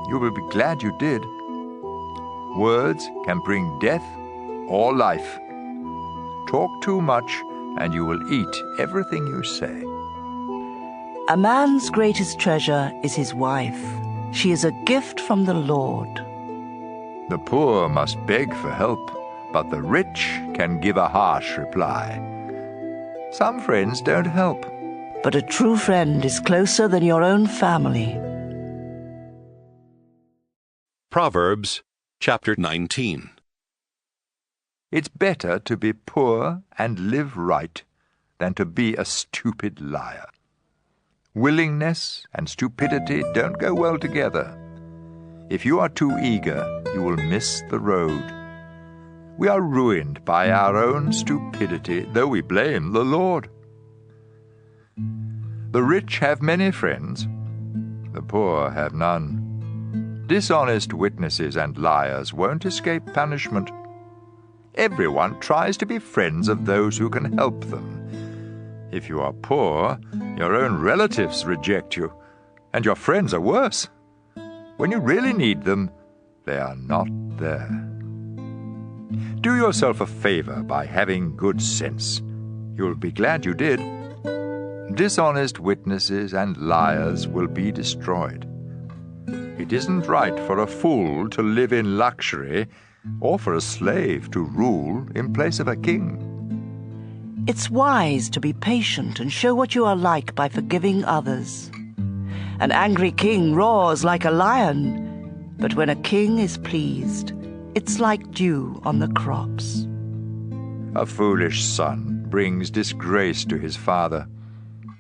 You will be glad you did. Words can bring death or life. Talk too much and you will eat everything you say. A man's greatest treasure is his wife. She is a gift from the Lord. The poor must beg for help, but the rich can give a harsh reply. Some friends don't help. But a true friend is closer than your own family. Proverbs chapter 19. It's better to be poor and live right than to be a stupid liar. Willingness and stupidity don't go well together. If you are too eager, you will miss the road. We are ruined by our own stupidity, though we blame the Lord. The rich have many friends, the poor have none. Dishonest witnesses and liars won't escape punishment. Everyone tries to be friends of those who can help them. If you are poor, your own relatives reject you, and your friends are worse. When you really need them, they are not there. Do yourself a favor by having good sense. You'll be glad you did. Dishonest witnesses and liars will be destroyed. It isn't right for a fool to live in luxury or for a slave to rule in place of a king. It's wise to be patient and show what you are like by forgiving others. An angry king roars like a lion, but when a king is pleased, it's like dew on the crops. A foolish son brings disgrace to his father.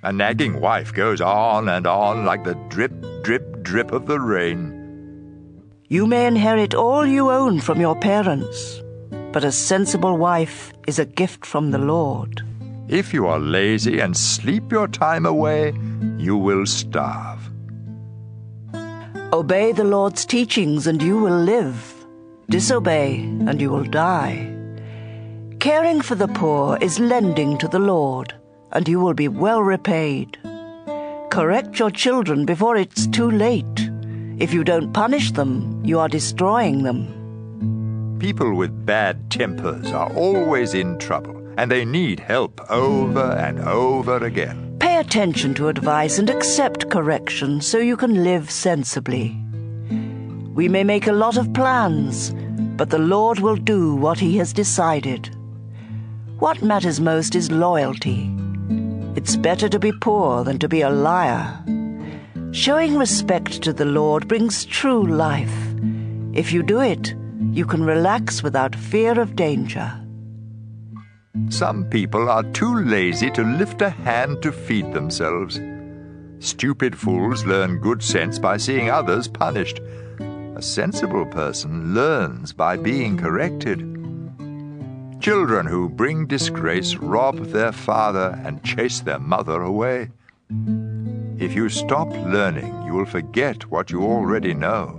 A nagging wife goes on and on like the drip, drip, drip of the rain. You may inherit all you own from your parents, but a sensible wife is a gift from the Lord. If you are lazy and sleep your time away, you will starve. Obey the Lord's teachings and you will live. Disobey and you will die. Caring for the poor is lending to the Lord, and you will be well repaid. Correct your children before it's too late. If you don't punish them, you are destroying them. People with bad tempers are always in trouble, and they need help over and over again. Pay attention to advice and accept correction so you can live sensibly. We may make a lot of plans, but the Lord will do what He has decided. What matters most is loyalty. It's better to be poor than to be a liar. Showing respect to the Lord brings true life. If you do it, you can relax without fear of danger. Some people are too lazy to lift a hand to feed themselves. Stupid fools learn good sense by seeing others punished. A sensible person learns by being corrected. Children who bring disgrace rob their father and chase their mother away. If you stop learning, you will forget what you already know.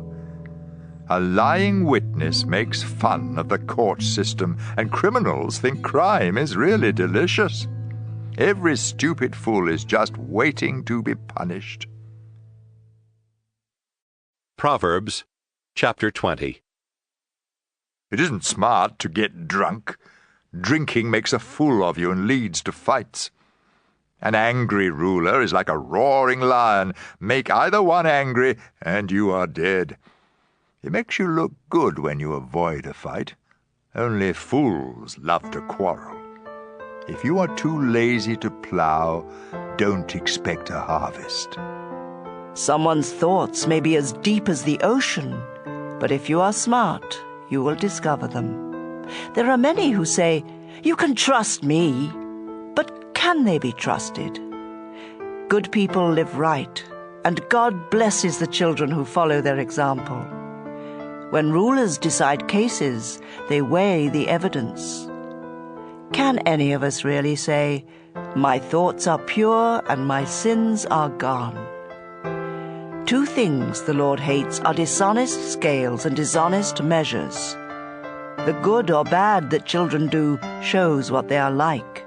A lying witness makes fun of the court system, and criminals think crime is really delicious. Every stupid fool is just waiting to be punished. Proverbs chapter 20. It isn't smart to get drunk. Drinking makes a fool of you and leads to fights. An angry ruler is like a roaring lion. Make either one angry, and you are dead. It makes you look good when you avoid a fight. Only fools love to quarrel. If you are too lazy to plow, don't expect a harvest. Someone's thoughts may be as deep as the ocean, but if you are smart, you will discover them. There are many who say, "You can trust me," but can they be trusted? Good people live right, and God blesses the children who follow their example. When rulers decide cases, they weigh the evidence. Can any of us really say, "My thoughts are pure and my sins are gone"? Two things the Lord hates are dishonest scales and dishonest measures. The good or bad that children do shows what they are like.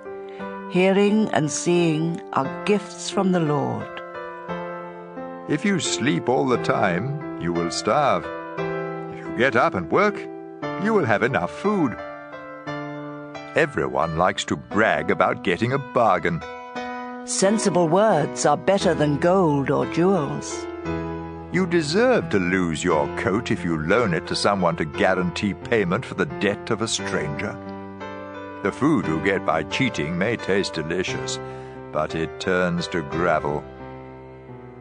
Hearing and seeing are gifts from the Lord. If you sleep all the time, you will starve. If you get up and work, you will have enough food. Everyone likes to brag about getting a bargain. Sensible words are better than gold or jewels. You deserve to lose your coat if you loan it to someone to guarantee payment for the debt of a stranger. The food you get by cheating may taste delicious, but it turns to gravel.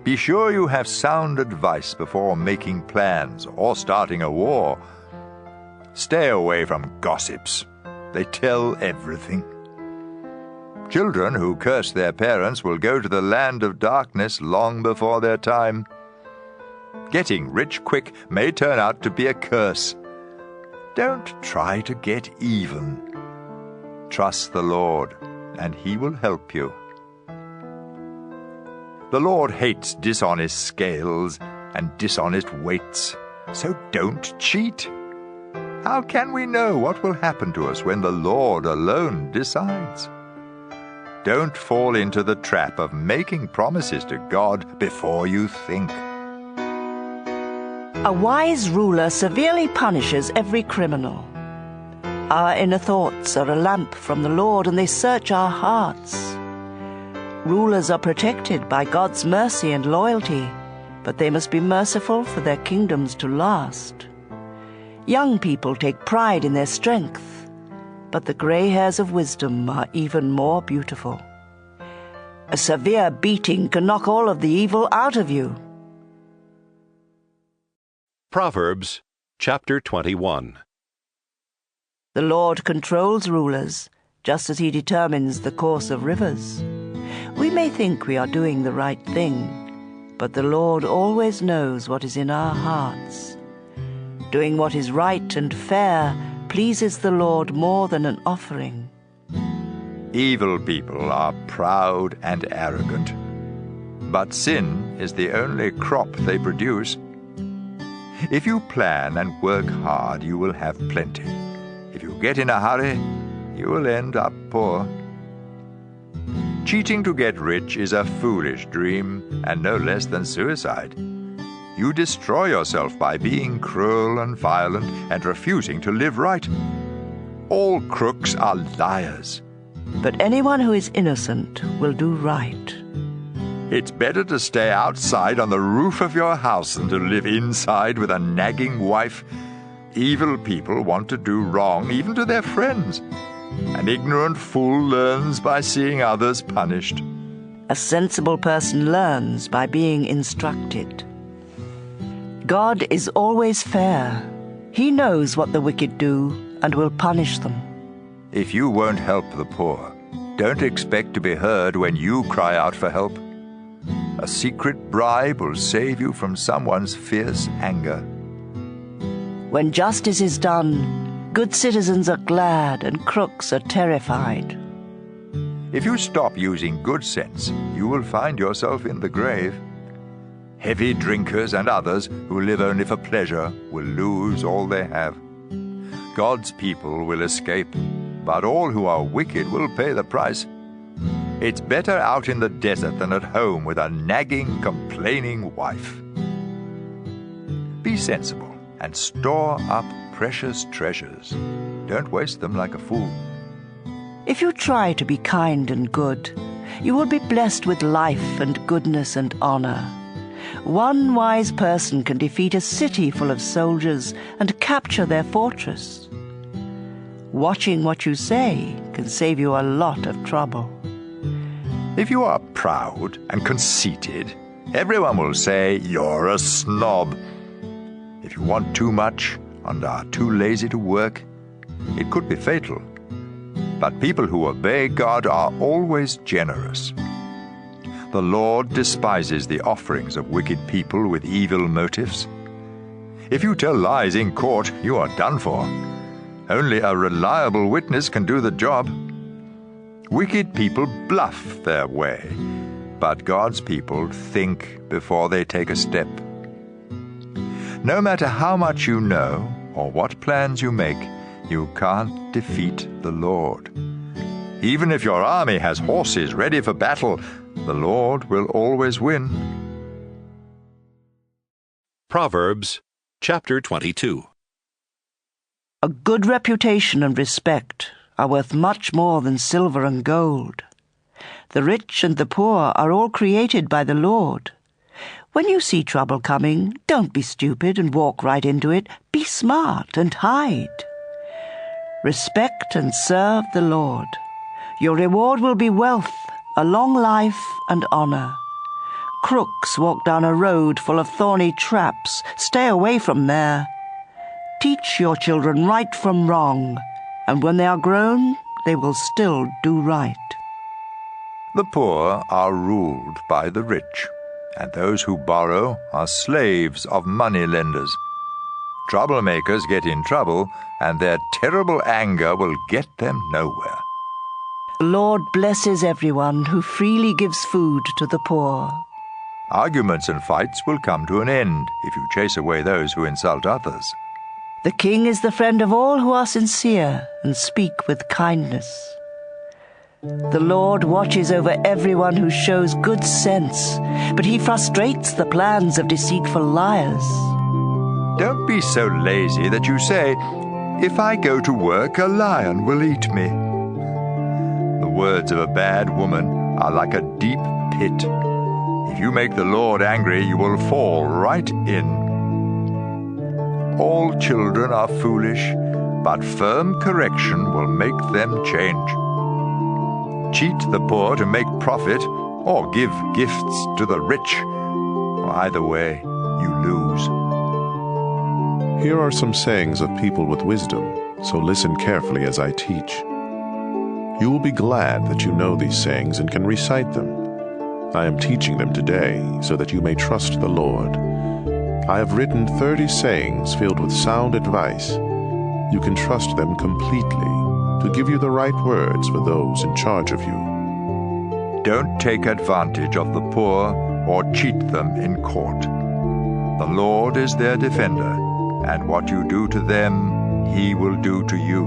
Be sure you have sound advice before making plans or starting a war. Stay away from gossips. They tell everything. Children who curse their parents will go to the land of darkness long before their time. Getting rich quick may turn out to be a curse. Don't try to get even. Trust the Lord, and He will help you. The Lord hates dishonest scales and dishonest weights, so don't cheat. How can we know what will happen to us when the Lord alone decides? Don't fall into the trap of making promises to God before you think. A wise ruler severely punishes every criminal. Our inner thoughts are a lamp from the Lord, and they search our hearts. Rulers are protected by God's mercy and loyalty, but they must be merciful for their kingdoms to last. Young people take pride in their strength, but the grey hairs of wisdom are even more beautiful. A severe beating can knock all of the evil out of you. Proverbs chapter 21. The Lord controls rulers, just as he determines the course of rivers. We may think we are doing the right thing, but the Lord always knows what is in our hearts. Doing what is right and fair pleases the Lord more than an offering. Evil people are proud and arrogant, but sin is the only crop they produce. If you plan and work hard, you will have plenty. If you get in a hurry, you will end up poor. Cheating to get rich is a foolish dream, and no less than suicide. You destroy yourself by being cruel and violent and refusing to live right. All crooks are liars. But anyone who is innocent will do right. It's better to stay outside on the roof of your house than to live inside with a nagging wife. Evil people want to do wrong even to their friends. An ignorant fool learns by seeing others punished. A sensible person learns by being instructed. God is always fair. He knows what the wicked do and will punish them. If you won't help the poor, don't expect to be heard when you cry out for help. A secret bribe will save you from someone's fierce anger. When justice is done, good citizens are glad and crooks are terrified. If you stop using good sense, you will find yourself in the grave. Heavy drinkers and others who live only for pleasure will lose all they have. God's people will escape, but all who are wicked will pay the price. It's better out in the desert than at home with a nagging, complaining wife. Be sensible and store up precious treasures. Don't waste them like a fool. If you try to be kind and good, you will be blessed with life and goodness and honor. One wise person can defeat a city full of soldiers and capture their fortress. Watching what you say can save you a lot of trouble. If you are proud and conceited, everyone will say you're a snob. If you want too much and are too lazy to work, it could be fatal. But people who obey God are always generous. The Lord despises the offerings of wicked people with evil motives. If you tell lies in court, you are done for. Only a reliable witness can do the job. Wicked people bluff their way, but God's people think before they take a step. No matter how much you know or what plans you make, you can't defeat the Lord. Even if your army has horses ready for battle, the Lord will always win. Proverbs chapter 22. A good reputation and respect are worth much more than silver and gold. The rich and the poor are all created by the Lord. When you see trouble coming, don't be stupid and walk right into it. Be smart and hide. Respect and serve the Lord. Your reward will be wealth, a long life and honor. Crooks walk down a road full of thorny traps. Stay away from there. Teach your children right from wrong, and when they are grown, they will still do right. The poor are ruled by the rich, and those who borrow are slaves of moneylenders. Troublemakers get in trouble, and their terrible anger will get them nowhere. The Lord blesses everyone who freely gives food to the poor. Arguments and fights will come to an end if you chase away those who insult others. The king is the friend of all who are sincere and speak with kindness. The Lord watches over everyone who shows good sense, but he frustrates the plans of deceitful liars. Don't be so lazy that you say, "If I go to work, a lion will eat me." The words of a bad woman are like a deep pit. If you make the Lord angry, you will fall right in. All children are foolish, but firm correction will make them change. Cheat the poor to make profit, or give gifts to the rich. Either way, you lose. Here are some sayings of people with wisdom, so listen carefully as I teach. You will be glad that you know these sayings and can recite them. I am teaching them today so that you may trust the Lord. I have written 30 sayings filled with sound advice. You can trust them completely to give you the right words for those in charge of you. Don't take advantage of the poor or cheat them in court. The Lord is their defender, and what you do to them, He will do to you.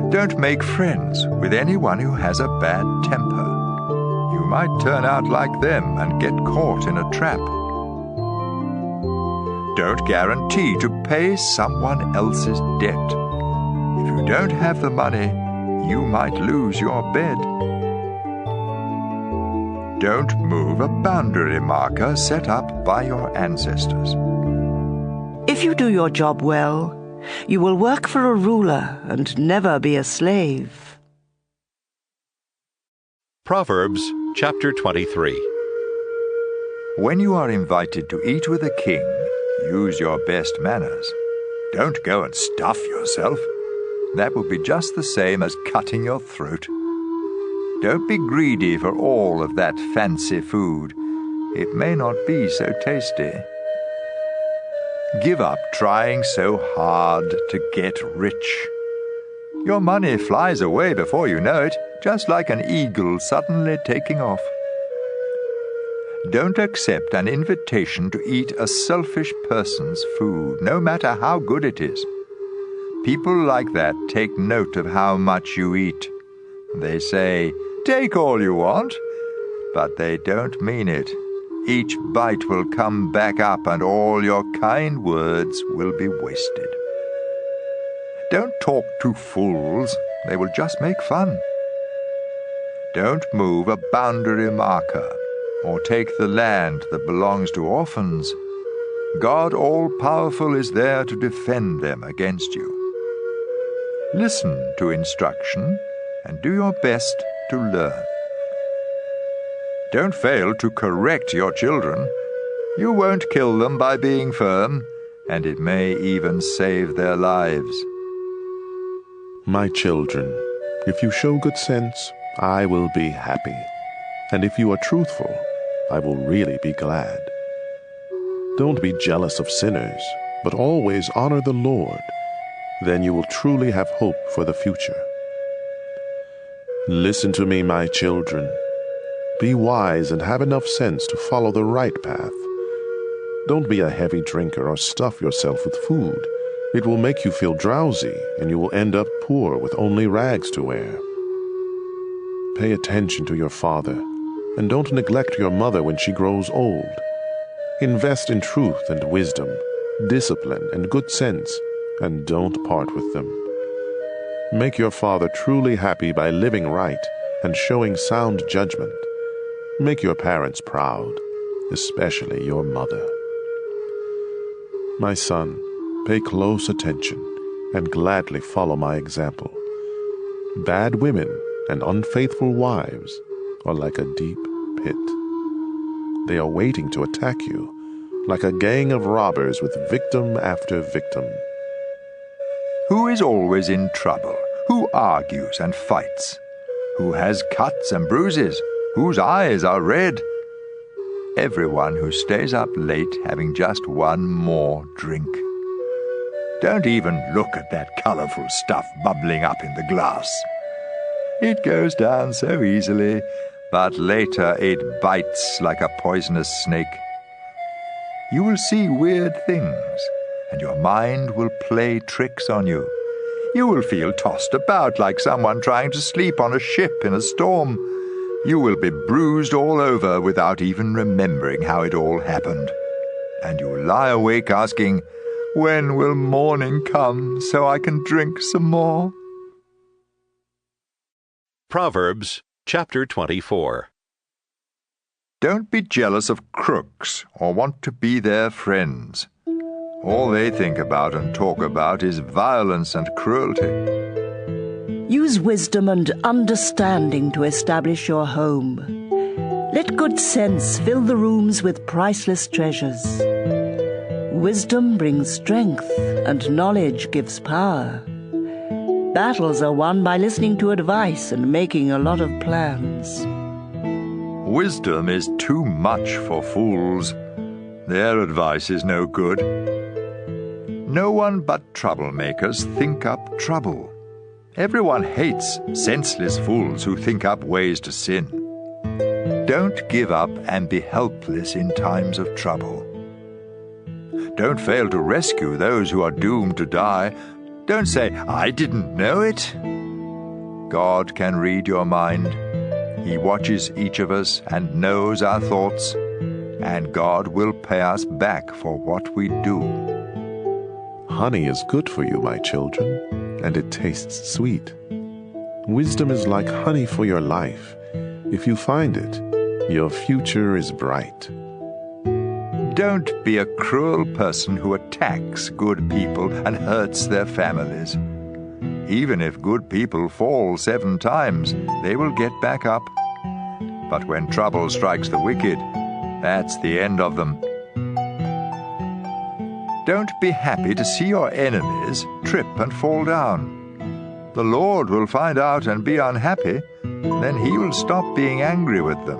Don't make friends with anyone who has a bad temper. You might turn out like them and get caught in a trap. Don't guarantee to pay someone else's debt. If you don't have the money, you might lose your bed. Don't move a boundary marker set up by your ancestors. If you do your job well, you will work for a ruler and never be a slave. Proverbs chapter 23. When you are invited to eat with a king, use your best manners. Don't go and stuff yourself. That will be just the same as cutting your throat. Don't be greedy for all of that fancy food. It may not be so tasty. Give up trying so hard to get rich. Your money flies away before you know it, just like an eagle suddenly taking off. Don't accept an invitation to eat a selfish person's food, no matter how good it is. People like that take note of how much you eat. They say, "Take all you want," but they don't mean it. Each bite will come back up and all your kind words will be wasted. Don't talk to fools. They will just make fun. Don't move a boundary marker or take the land that belongs to orphans. God all-powerful is there to defend them against you. Listen to instruction and do your best to learn. Don't fail to correct your children. You won't kill them by being firm, and it may even save their lives. My children, if you show good sense, I will be happy. And if you are truthful, I will really be glad. Don't be jealous of sinners, but always honor the Lord. Then you will truly have hope for the future. Listen to me, my children. Be wise and have enough sense to follow the right path. Don't be a heavy drinker or stuff yourself with food. It will make you feel drowsy, and you will end up poor with only rags to wear. Pay attention to your father, and don't neglect your mother when she grows old. Invest in truth and wisdom, discipline and good sense, and don't part with them. Make your father truly happy by living right and showing sound judgment. Make your parents proud, especially your mother. My son, pay close attention and gladly follow my example. Bad women and unfaithful wives are like a deep pit. They are waiting to attack you, like a gang of robbers with victim after victim. Who is always in trouble? Who argues and fights? Who has cuts and bruises? Whose eyes are red? Everyone who stays up late having just one more drink. Don't even look at that colorful stuff bubbling up in the glass. It goes down so easily, but later it bites like a poisonous snake. You will see weird things, and your mind will play tricks on you. You will feel tossed about like someone trying to sleep on a ship in a storm. You will be bruised all over without even remembering how it all happened. and you lie awake asking, "When will morning come so I can drink some more?" Proverbs chapter 24. Don't be jealous of crooks or want to be their friends. All they think about and talk about is violence and cruelty. Use wisdom and understanding to establish your home. Let good sense fill the rooms with priceless treasures. Wisdom brings strength, and knowledge gives power. Battles are won by listening to advice and making a lot of plans. Wisdom is too much for fools. Their advice is no good. No one but troublemakers think up trouble. Everyone hates senseless fools who think up ways to sin. Don't give up and be helpless in times of trouble. Don't fail to rescue those who are doomed to die. Don't say, "I didn't know it." God can read your mind. He watches each of us and knows our thoughts, and God will pay us back for what we do. Honey is good for you, my children, and it tastes sweet. Wisdom is like honey for your life. If you find it, your future is bright. Don't be a cruel person who attacks good people and hurts their families. Even if good people fall 7 times, they will get back up. But when trouble strikes the wicked, that's the end of them. Don't be happy to see your enemies trip and fall down. The Lord will find out and be unhappy, then He will stop being angry with them.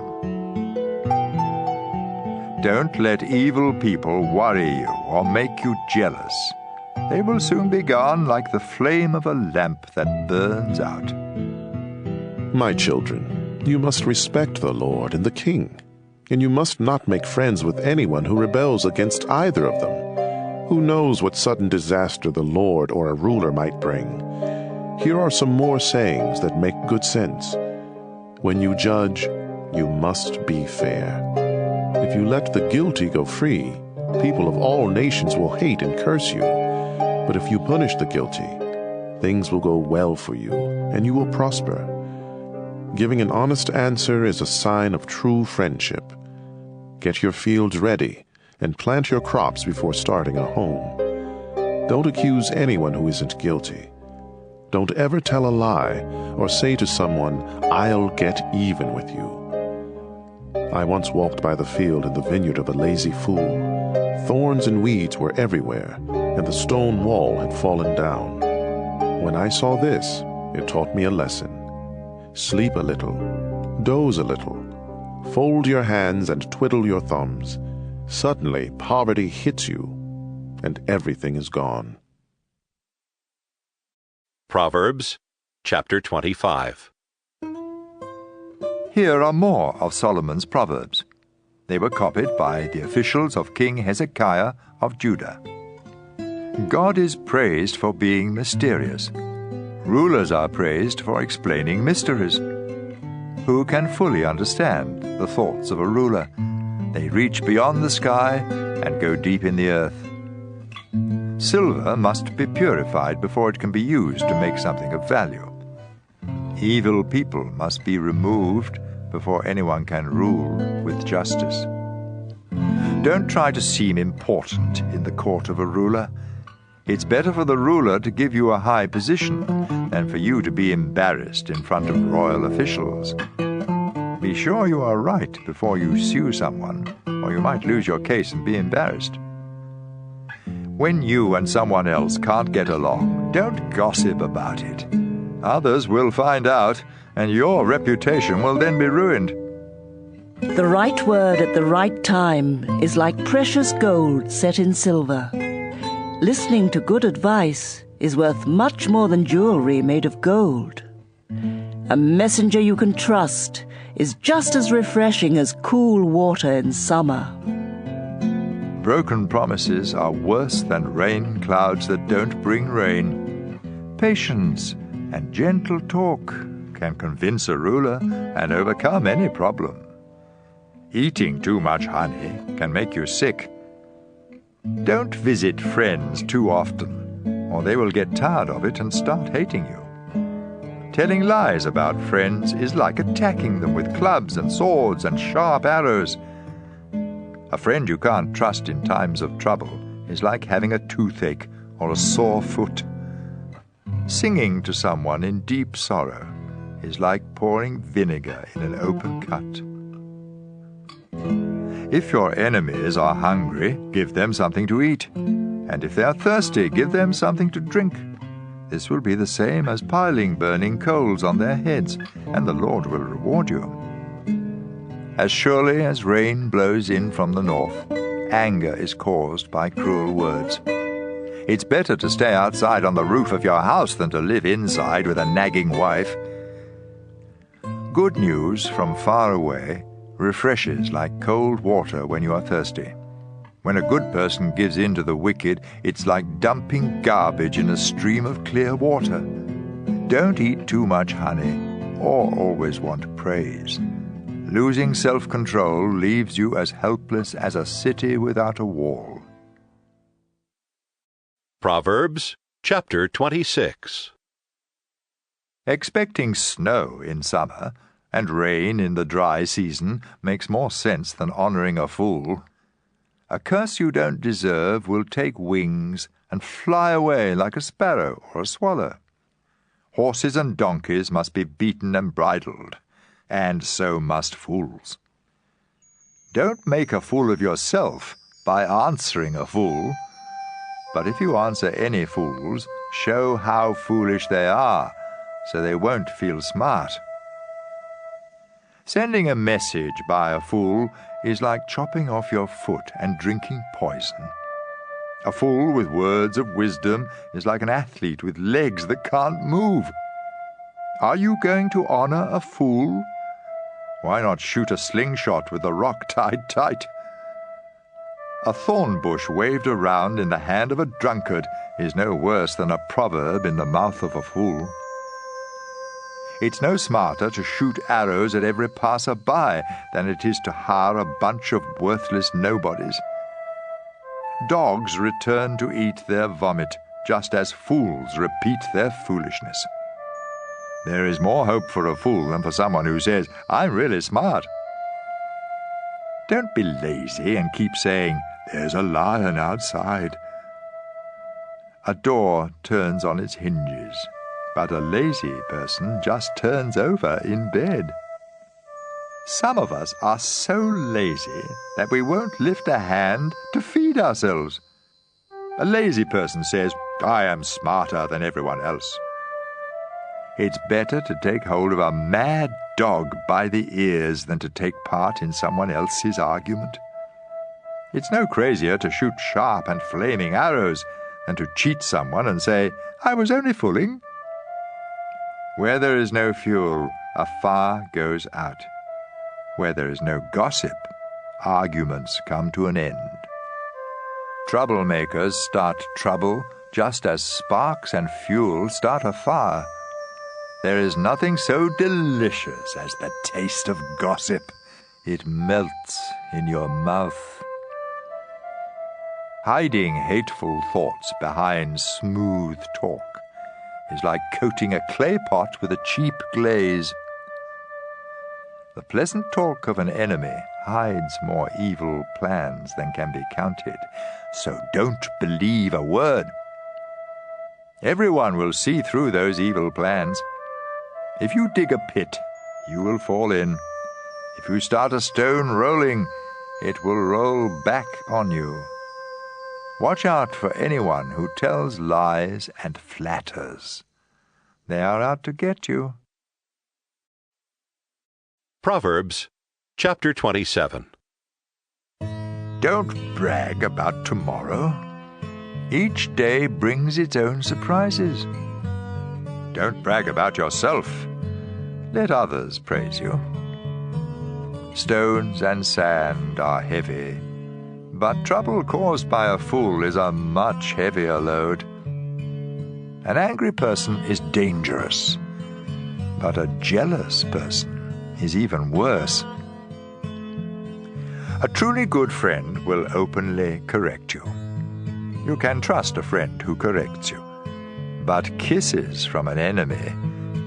Don't let evil people worry you or make you jealous. They will soon be gone like the flame of a lamp that burns out. My children, you must respect the Lord and the King, and you must not make friends with anyone who rebels against either of them. Who knows what sudden disaster the Lord or a ruler might bring? Here are some more sayings that make good sense. When you judge, you must be fair. If you let the guilty go free, people of all nations will hate and curse you. But if you punish the guilty, things will go well for you, and you will prosper. Giving an honest answer is a sign of true friendship. Get your fields ready and plant your crops before starting a home. Don't accuse anyone who isn't guilty. Don't ever tell a lie or say to someone, "I'll get even with you." I once walked by the field in the vineyard of a lazy fool. Thorns and weeds were everywhere, and the stone wall had fallen down. When I saw this, it taught me a lesson. Sleep a little, doze a little, fold your hands and twiddle your thumbs. Suddenly, poverty hits you, and everything is gone. Proverbs chapter 25. Here are more of Solomon's Proverbs. They were copied by the officials of King Hezekiah of Judah. God is praised for being mysterious. Rulers are praised for explaining mysteries. Who can fully understand the thoughts of a ruler? They reach beyond the sky and go deep in the earth. Silver must be purified before it can be used to make something of value. Evil people must be removed before anyone can rule with justice. Don't try to seem important in the court of a ruler. It's better for the ruler to give you a high position than for you to be embarrassed in front of royal officials. Be sure you are right before you sue someone, or you might lose your case and be embarrassed. When you and someone else can't get along, don't gossip about it. Others will find out, and your reputation will then be ruined. The right word at the right time is like precious gold set in silver. Listening to good advice is worth much more than jewelry made of gold. A messenger you can trust is just as refreshing as cool water in summer. Broken promises are worse than rain clouds that don't bring rain. Patience and gentle talk can convince a ruler and overcome any problem. Eating too much honey can make you sick. Don't visit friends too often, or they will get tired of it and start hating you. Telling lies about friends is like attacking them with clubs and swords and sharp arrows. A friend you can't trust in times of trouble is like having a toothache or a sore foot. Singing to someone in deep sorrow is like pouring vinegar in an open cut. If your enemies are hungry, give them something to eat, and if they are thirsty, give them something to drink. This will be the same as piling burning coals on their heads, and the Lord will reward you. As surely as rain blows in from the north, anger is caused by cruel words. It's better to stay outside on the roof of your house than to live inside with a nagging wife. Good news from far away refreshes like cold water when you are thirsty. When a good person gives in to the wicked, it's like dumping garbage in a stream of clear water. Don't eat too much honey, or always want praise. Losing self-control leaves you as helpless as a city without a wall. Proverbs chapter 26. Expecting snow in summer and rain in the dry season makes more sense than honoring a fool. A curse you don't deserve will take wings and fly away like a sparrow or a swallow. Horses and donkeys must be beaten and bridled, and so must fools. Don't make a fool of yourself by answering a fool, but if you answer any fools, show how foolish they are, so they won't feel smart. Sending a message by a fool is like chopping off your foot and drinking poison. A fool with words of wisdom is like an athlete with legs that can't move. Are you going to honor a fool? Why not shoot a slingshot with the rock tied tight? A thorn bush waved around in the hand of a drunkard is no worse than a proverb in the mouth of a fool. It's no smarter to shoot arrows at every passer-by than it is to hire a bunch of worthless nobodies. Dogs return to eat their vomit, just as fools repeat their foolishness. There is more hope for a fool than for someone who says, "I'm really smart." Don't be lazy and keep saying, "There's a lion outside." A door turns on its hinges, but a lazy person just turns over in bed. Some of us are so lazy that we won't lift a hand to feed ourselves. A lazy person says, "I am smarter than everyone else." It's better to take hold of a mad dog by the ears than to take part in someone else's argument. It's no crazier to shoot sharp and flaming arrows than to cheat someone and say, "I was only fooling." Where there is no fuel, a fire goes out. Where there is no gossip, arguments come to an end. Troublemakers start trouble just as sparks and fuel start a fire. There is nothing so delicious as the taste of gossip. It melts in your mouth. Hiding hateful thoughts behind smooth talk is like coating a clay pot with a cheap glaze. The pleasant talk of an enemy hides more evil plans than can be counted, so don't believe a word. Everyone will see through those evil plans. If you dig a pit, you will fall in. If you start a stone rolling, it will roll back on you. Watch out for anyone who tells lies and flatters. They are out to get you. Proverbs chapter 27. Don't brag about tomorrow. Each day brings its own surprises. Don't brag about yourself. Let others praise you. Stones and sand are heavy, but trouble caused by a fool is a much heavier load. An angry person is dangerous, but a jealous person is even worse. A truly good friend will openly correct you, You can trust a friend who corrects you. But kisses from an enemy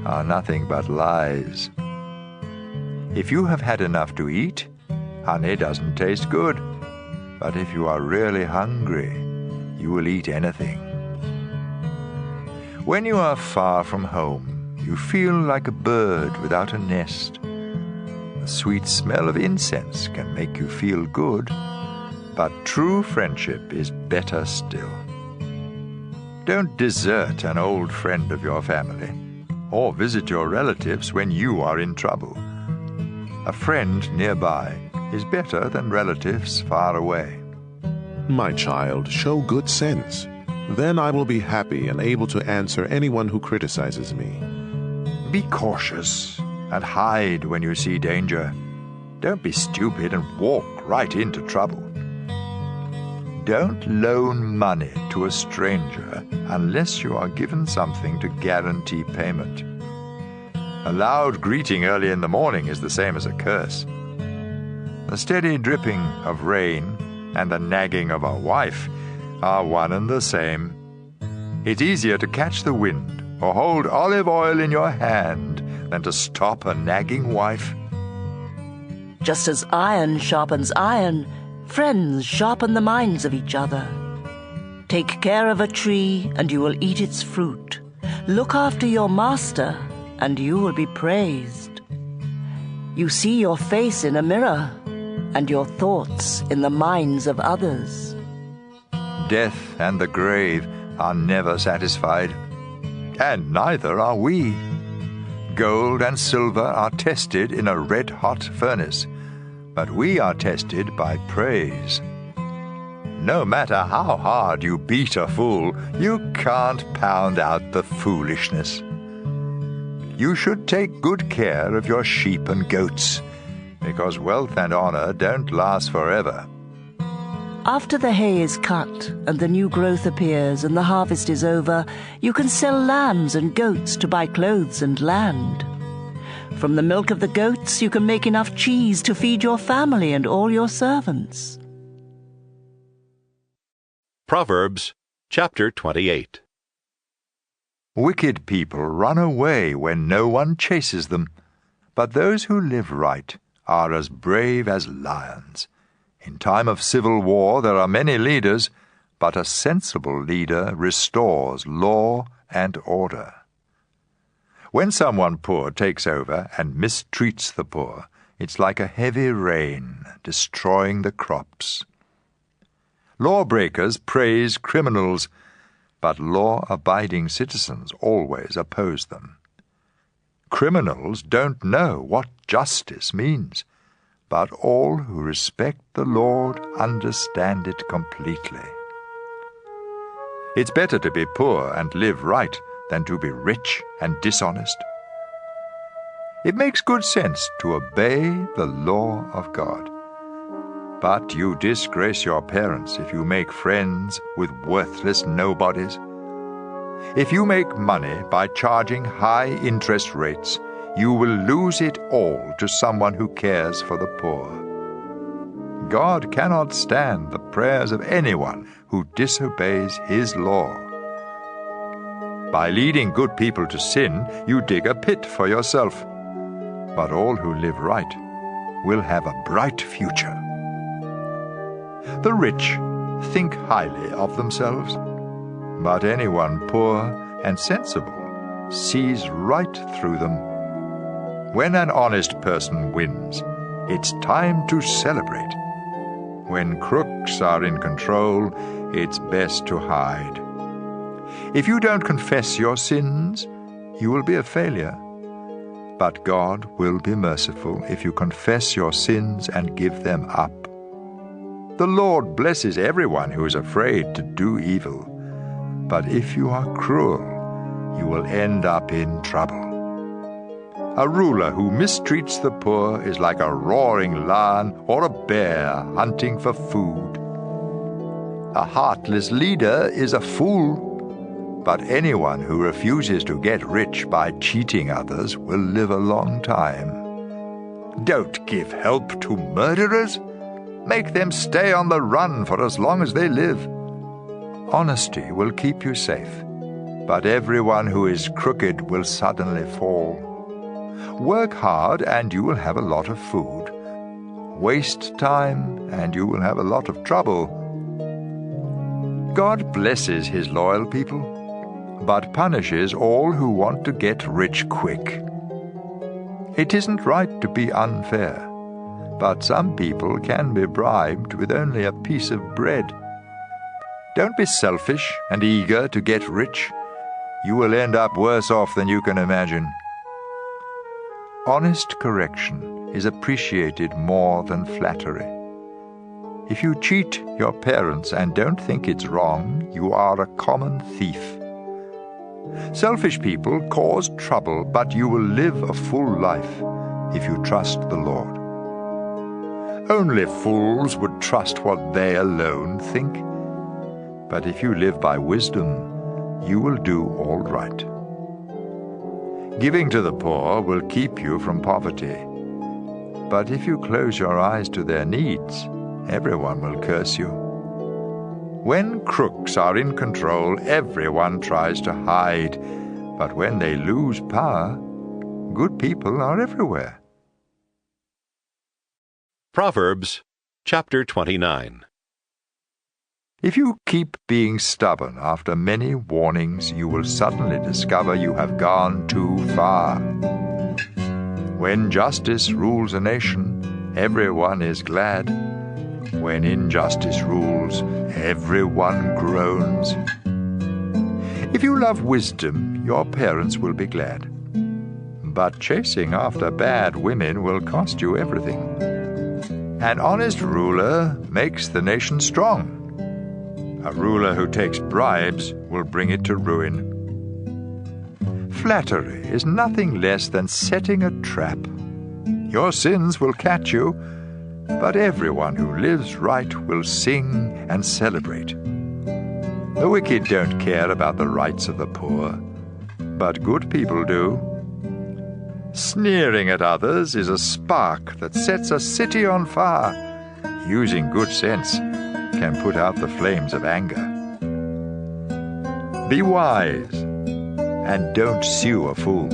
are nothing but lies. If you have had enough to eat, honey doesn't taste good. But if you are really hungry, you will eat anything. When you are far from home, you feel like a bird without a nest. The sweet smell of incense can make you feel good, but true friendship is better still. Don't desert an old friend of your family, or visit your relatives when you are in trouble. A friend nearby is better than relatives far away. My child, show good sense. Then I will be happy and able to answer anyone who criticizes me. Be cautious and hide when you see danger. Don't be stupid and walk right into trouble. Don't loan money to a stranger unless you are given something to guarantee payment. A loud greeting early in the morning is the same as a curse. The steady dripping of rain and the nagging of a wife are one and the same. It's easier to catch the wind or hold olive oil in your hand than to stop a nagging wife. Just as iron sharpens iron, friends sharpen the minds of each other. Take care of a tree, and you will eat its fruit. Look after your master, and you will be praised. You see your face in a mirror, and your thoughts in the minds of others. Death and the grave are never satisfied, and neither are we. Gold and silver are tested in a red-hot furnace, but we are tested by praise. No matter how hard you beat a fool, you can't pound out the foolishness. You should take good care of your sheep and goats, because wealth and honor don't last forever. After the hay is cut and the new growth appears and the harvest is over, you can sell lambs and goats to buy clothes and land. From the milk of the goats you can make enough cheese to feed your family and all your servants. Proverbs chapter 28. Wicked people run away when no one chases them, but those who live right are as brave as lions. In time of civil war there are many leaders, but a sensible leader restores law and order. When someone poor takes over and mistreats the poor, it's like a heavy rain destroying the crops. Lawbreakers praise criminals, but law-abiding citizens always oppose them. Criminals don't know what justice means, but all who respect the Lord understand it completely. It's better to be poor and live right than to be rich and dishonest. It makes good sense to obey the law of God. But you disgrace your parents if you make friends with worthless nobodies. If you make money by charging high interest rates, you will lose it all to someone who cares for the poor. God cannot stand the prayers of anyone who disobeys His law. By leading good people to sin, you dig a pit for yourself. But all who live right will have a bright future. The rich think highly of themselves, but anyone poor and sensible sees right through them. When an honest person wins, it's time to celebrate. When crooks are in control, it's best to hide. If you don't confess your sins, you will be a failure. But God will be merciful if you confess your sins and give them up. The Lord blesses everyone who is afraid to do evil. But if you are cruel, you will end up in trouble. A ruler who mistreats the poor is like a roaring lion or a bear hunting for food. A heartless leader is a fool, but anyone who refuses to get rich by cheating others will live a long time. Don't give help to murderers. Make them stay on the run for as long as they live. Honesty will keep you safe, but everyone who is crooked will suddenly fall. Work hard and you will have a lot of food. Waste time and you will have a lot of trouble. God blesses his loyal people, but punishes all who want to get rich quick. It isn't right to be unfair, but some people can be bribed with only a piece of bread. Don't be selfish and eager to get rich. You will end up worse off than you can imagine. Honest correction is appreciated more than flattery. If you cheat your parents and don't think it's wrong, you are a common thief. Selfish people cause trouble, but you will live a full life if you trust the Lord. Only fools would trust what they alone think. But if you live by wisdom, you will do all right. Giving to the poor will keep you from poverty. But if you close your eyes to their needs, everyone will curse you. When crooks are in control, everyone tries to hide. But when they lose power, good people are everywhere. Proverbs chapter 29. If you keep being stubborn after many warnings, you will suddenly discover you have gone too far. When justice rules a nation, everyone is glad. When injustice rules, everyone groans. If you love wisdom, your parents will be glad. But chasing after bad women will cost you everything. An honest ruler makes the nation strong. A ruler who takes bribes will bring it to ruin. Flattery is nothing less than setting a trap. Your sins will catch you, but everyone who lives right will sing and celebrate. The wicked don't care about the rights of the poor, but good people do. Sneering at others is a spark that sets a city on fire. Using good sense can put out the flames of anger. Be wise and don't sue a fool.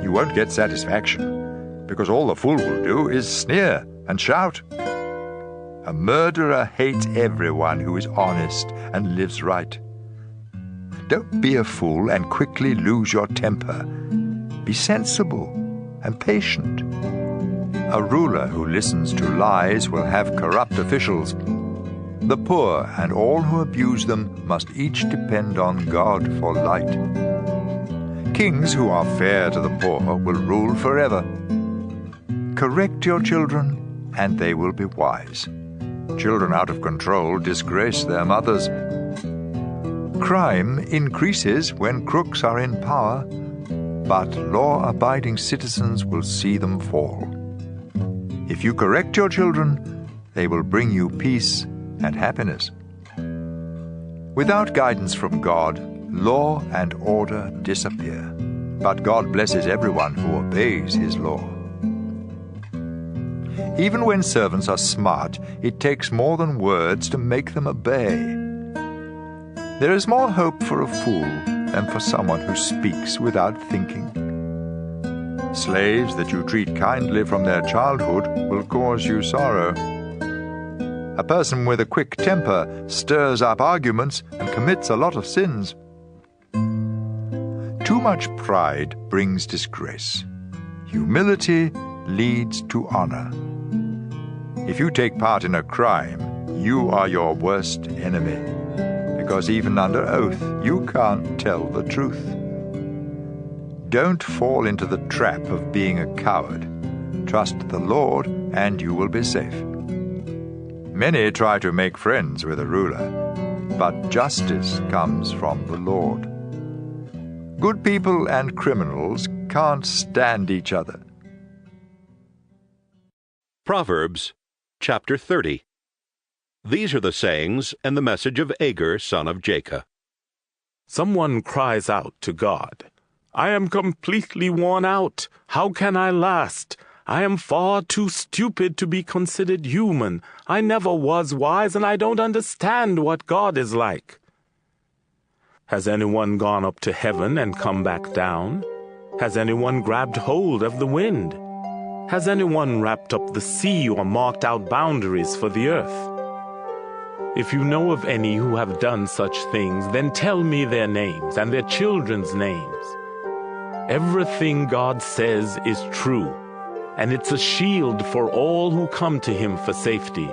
You won't get satisfaction, because all the fool will do is sneer and shout. A murderer hates everyone who is honest and lives right. Don't be a fool and quickly lose your temper. Be sensible and patient. A ruler who listens to lies will have corrupt officials. The poor and all who abuse them must each depend on God for light. Kings who are fair to the poor will rule forever. Correct your children, and they will be wise. Children out of control disgrace their mothers. Crime increases when crooks are in power, but law-abiding citizens will see them fall. If you correct your children, they will bring you peace and happiness. Without guidance from God, law and order disappear, but God blesses everyone who obeys his law. Even when servants are smart, it takes more than words to make them obey. There is more hope for a fool than for someone who speaks without thinking. Slaves that you treat kindly from their childhood will cause you sorrow. A person with a quick temper stirs up arguments and commits a lot of sins. Too much pride brings disgrace. Humility leads to honor. If you take part in a crime, you are your worst enemy, because even under oath, you can't tell the truth. Don't fall into the trap of being a coward. Trust the Lord, and you will be safe. Many try to make friends with a ruler, but justice comes from the Lord. Good people and criminals can't stand each other. Proverbs chapter 30. These are the sayings and the message of Agur, son of Jacob. Someone cries out to God, "I am completely worn out. How can I last? I am far too stupid to be considered human. I never was wise, and I don't understand what God is like." Has anyone gone up to heaven and come back down? Has anyone grabbed hold of the wind? Has anyone wrapped up the sea or marked out boundaries for the earth? If you know of any who have done such things, then tell me their names and their children's names. Everything God says is true, and it's a shield for all who come to him for safety.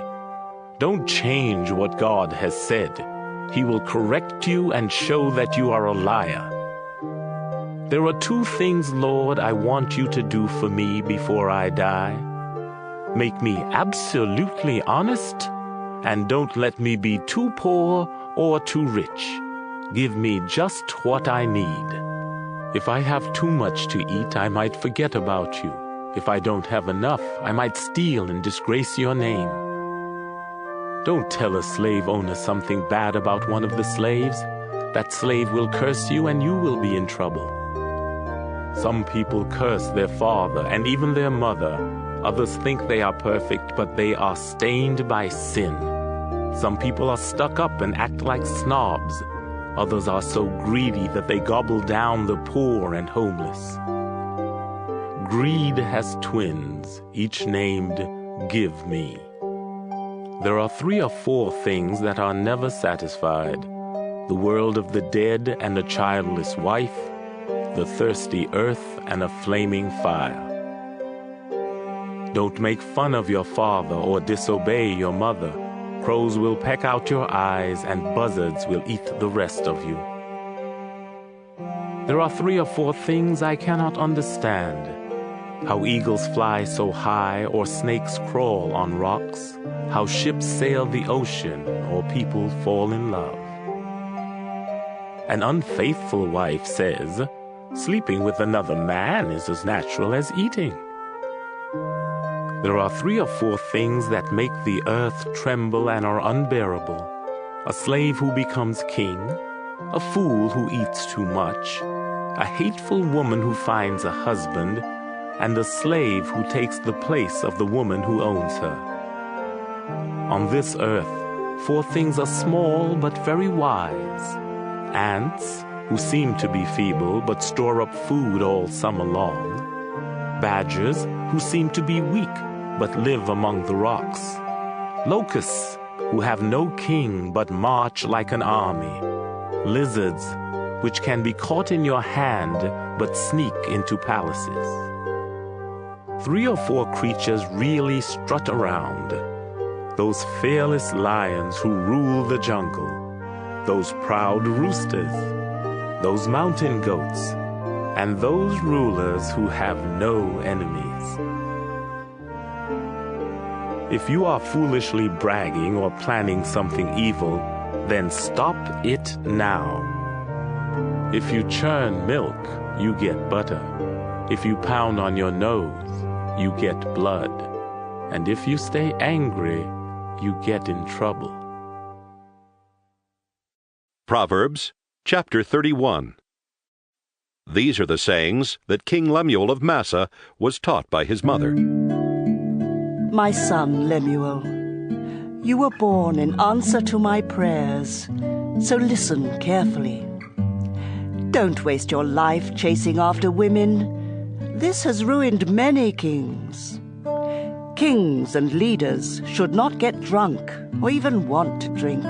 Don't change what God has said. He will correct you and show that you are a liar. There are 2 things, Lord, I want you to do for me before I die. Make me absolutely honest, and don't let me be too poor or too rich. Give me just what I need. If I have too much to eat, I might forget about you. If I don't have enough, I might steal and disgrace your name. Don't tell a slave owner something bad about one of the slaves. That slave will curse you and you will be in trouble. Some people curse their father and even their mother. Others think they are perfect, but they are stained by sin. Some people are stuck up and act like snobs. Others are so greedy that they gobble down the poor and homeless. Greed has twins, each named Give Me. There are 3 or 4 things that are never satisfied: the world of the dead and a childless wife, the thirsty earth and a flaming fire. Don't make fun of your father or disobey your mother. Crows will peck out your eyes and buzzards will eat the rest of you. There are 3 or 4 things I cannot understand: how eagles fly so high or snakes crawl on rocks, how ships sail the ocean or people fall in love. An unfaithful wife says, sleeping with another man is as natural as eating. There are 3 or 4 things that make the earth tremble and are unbearable: a slave who becomes king, a fool who eats too much, a hateful woman who finds a husband, and a slave who takes the place of the woman who owns her. On this earth, 4 things are small but very wise: ants, who seem to be feeble but store up food all summer long; badgers, who seem to be weak but live among the rocks; locusts, who have no king but march like an army; lizards, which can be caught in your hand but sneak into palaces. 3 or 4 creatures really strut around: those fearless lions who rule the jungle, those proud roosters, those mountain goats, and those rulers who have no enemies. If you are foolishly bragging or planning something evil, then stop it now. If you churn milk, you get butter. If you pound on your nose, you get blood. And if you stay angry, you get in trouble. Proverbs chapter 31. These are the sayings that King Lemuel of Massa was taught by his mother. My son Lemuel, you were born in answer to my prayers, so listen carefully. Don't waste your life chasing after women. This has ruined many kings. Kings and leaders should not get drunk or even want to drink.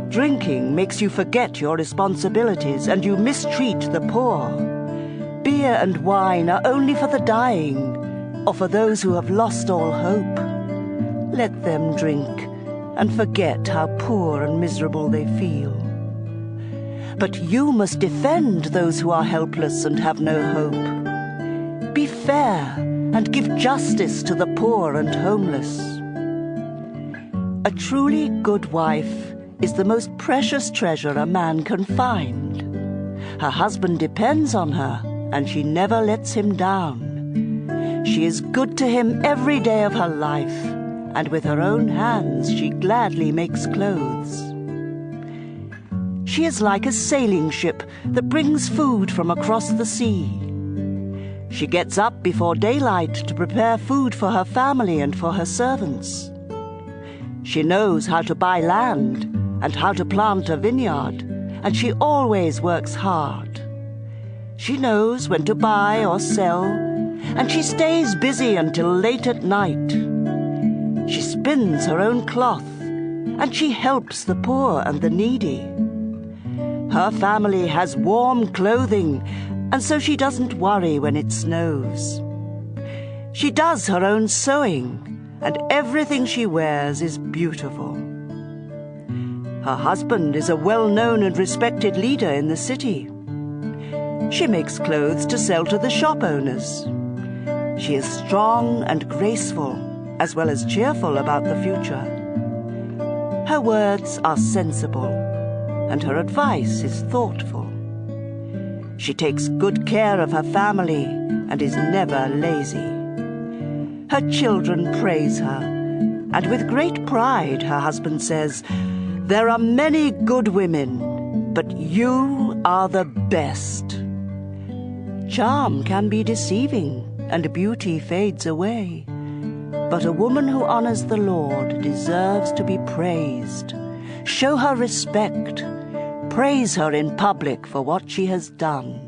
Drinking makes you forget your responsibilities and you mistreat the poor. Beer and wine are only for the dying, or for those who have lost all hope. Let them drink and forget how poor and miserable they feel. But you must defend those who are helpless and have no hope. Be fair and give justice to the poor and homeless. A truly good wife is the most precious treasure a man can find. Her husband depends on her, and she never lets him down. She is good to him every day of her life, and with her own hands she gladly makes clothes. She is like a sailing ship that brings food from across the sea. She gets up before daylight to prepare food for her family and for her servants. She knows how to buy land and how to plant a vineyard, and she always works hard. She knows when to buy or sell, and she stays busy until late at night. She spins her own cloth, and she helps the poor and the needy. Her family has warm clothing, and so she doesn't worry when it snows. She does her own sewing, and everything she wears is beautiful. Her husband is a well-known and respected leader in the city. She makes clothes to sell to the shop owners. She is strong and graceful, as well as cheerful about the future. Her words are sensible, and her advice is thoughtful. She takes good care of her family and is never lazy. Her children praise her, and with great pride her husband says, "There are many good women, but you are the best." Charm can be deceiving, and beauty fades away. But a woman who honors the Lord deserves to be praised. Show her respect. Praise her in public for what she has done.